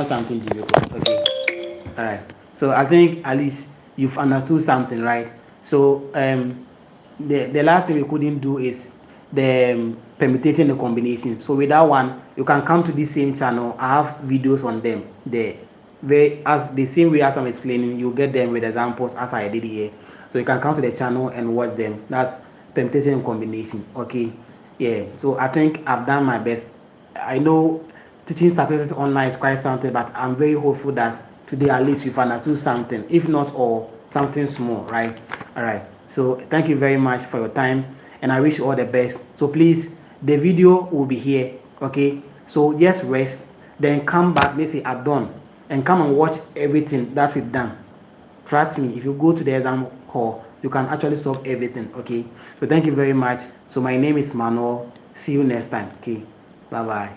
something difficult. Okay. All right. So I think at least you've understood something, right? So the last thing we couldn't do is the permutation and combination. So with that one, you can come to this same channel. I have videos on them there. As the same way as I'm explaining, you get them with examples as I did here. So you can come to the channel and watch them. That's permutation and combination. Okay. Yeah. So I think I've done my best. I know teaching statistics online is quite something, but I'm very hopeful that today at least you've understood something, if not all, something small, right? All right. So thank you very much for your time, and I wish you all the best. So please, the video will be here. Okay. So just rest, then come back. Let's say I'm done, and come and watch everything that we've done. Trust me, if you go to the exam hall, you can actually solve everything. Okay. So thank you very much. So my name is Manuel. See you next time. Okay. Bye bye.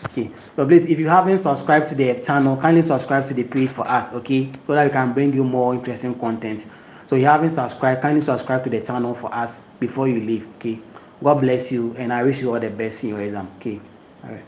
Okay, so please, if you haven't subscribed to the channel, kindly subscribe to the page for us, okay, so that we can bring you more interesting content. So if you haven't subscribed, kindly subscribe to the channel for us before you leave. Okay, God bless you, and I wish you all the best in your exam. Okay, all right.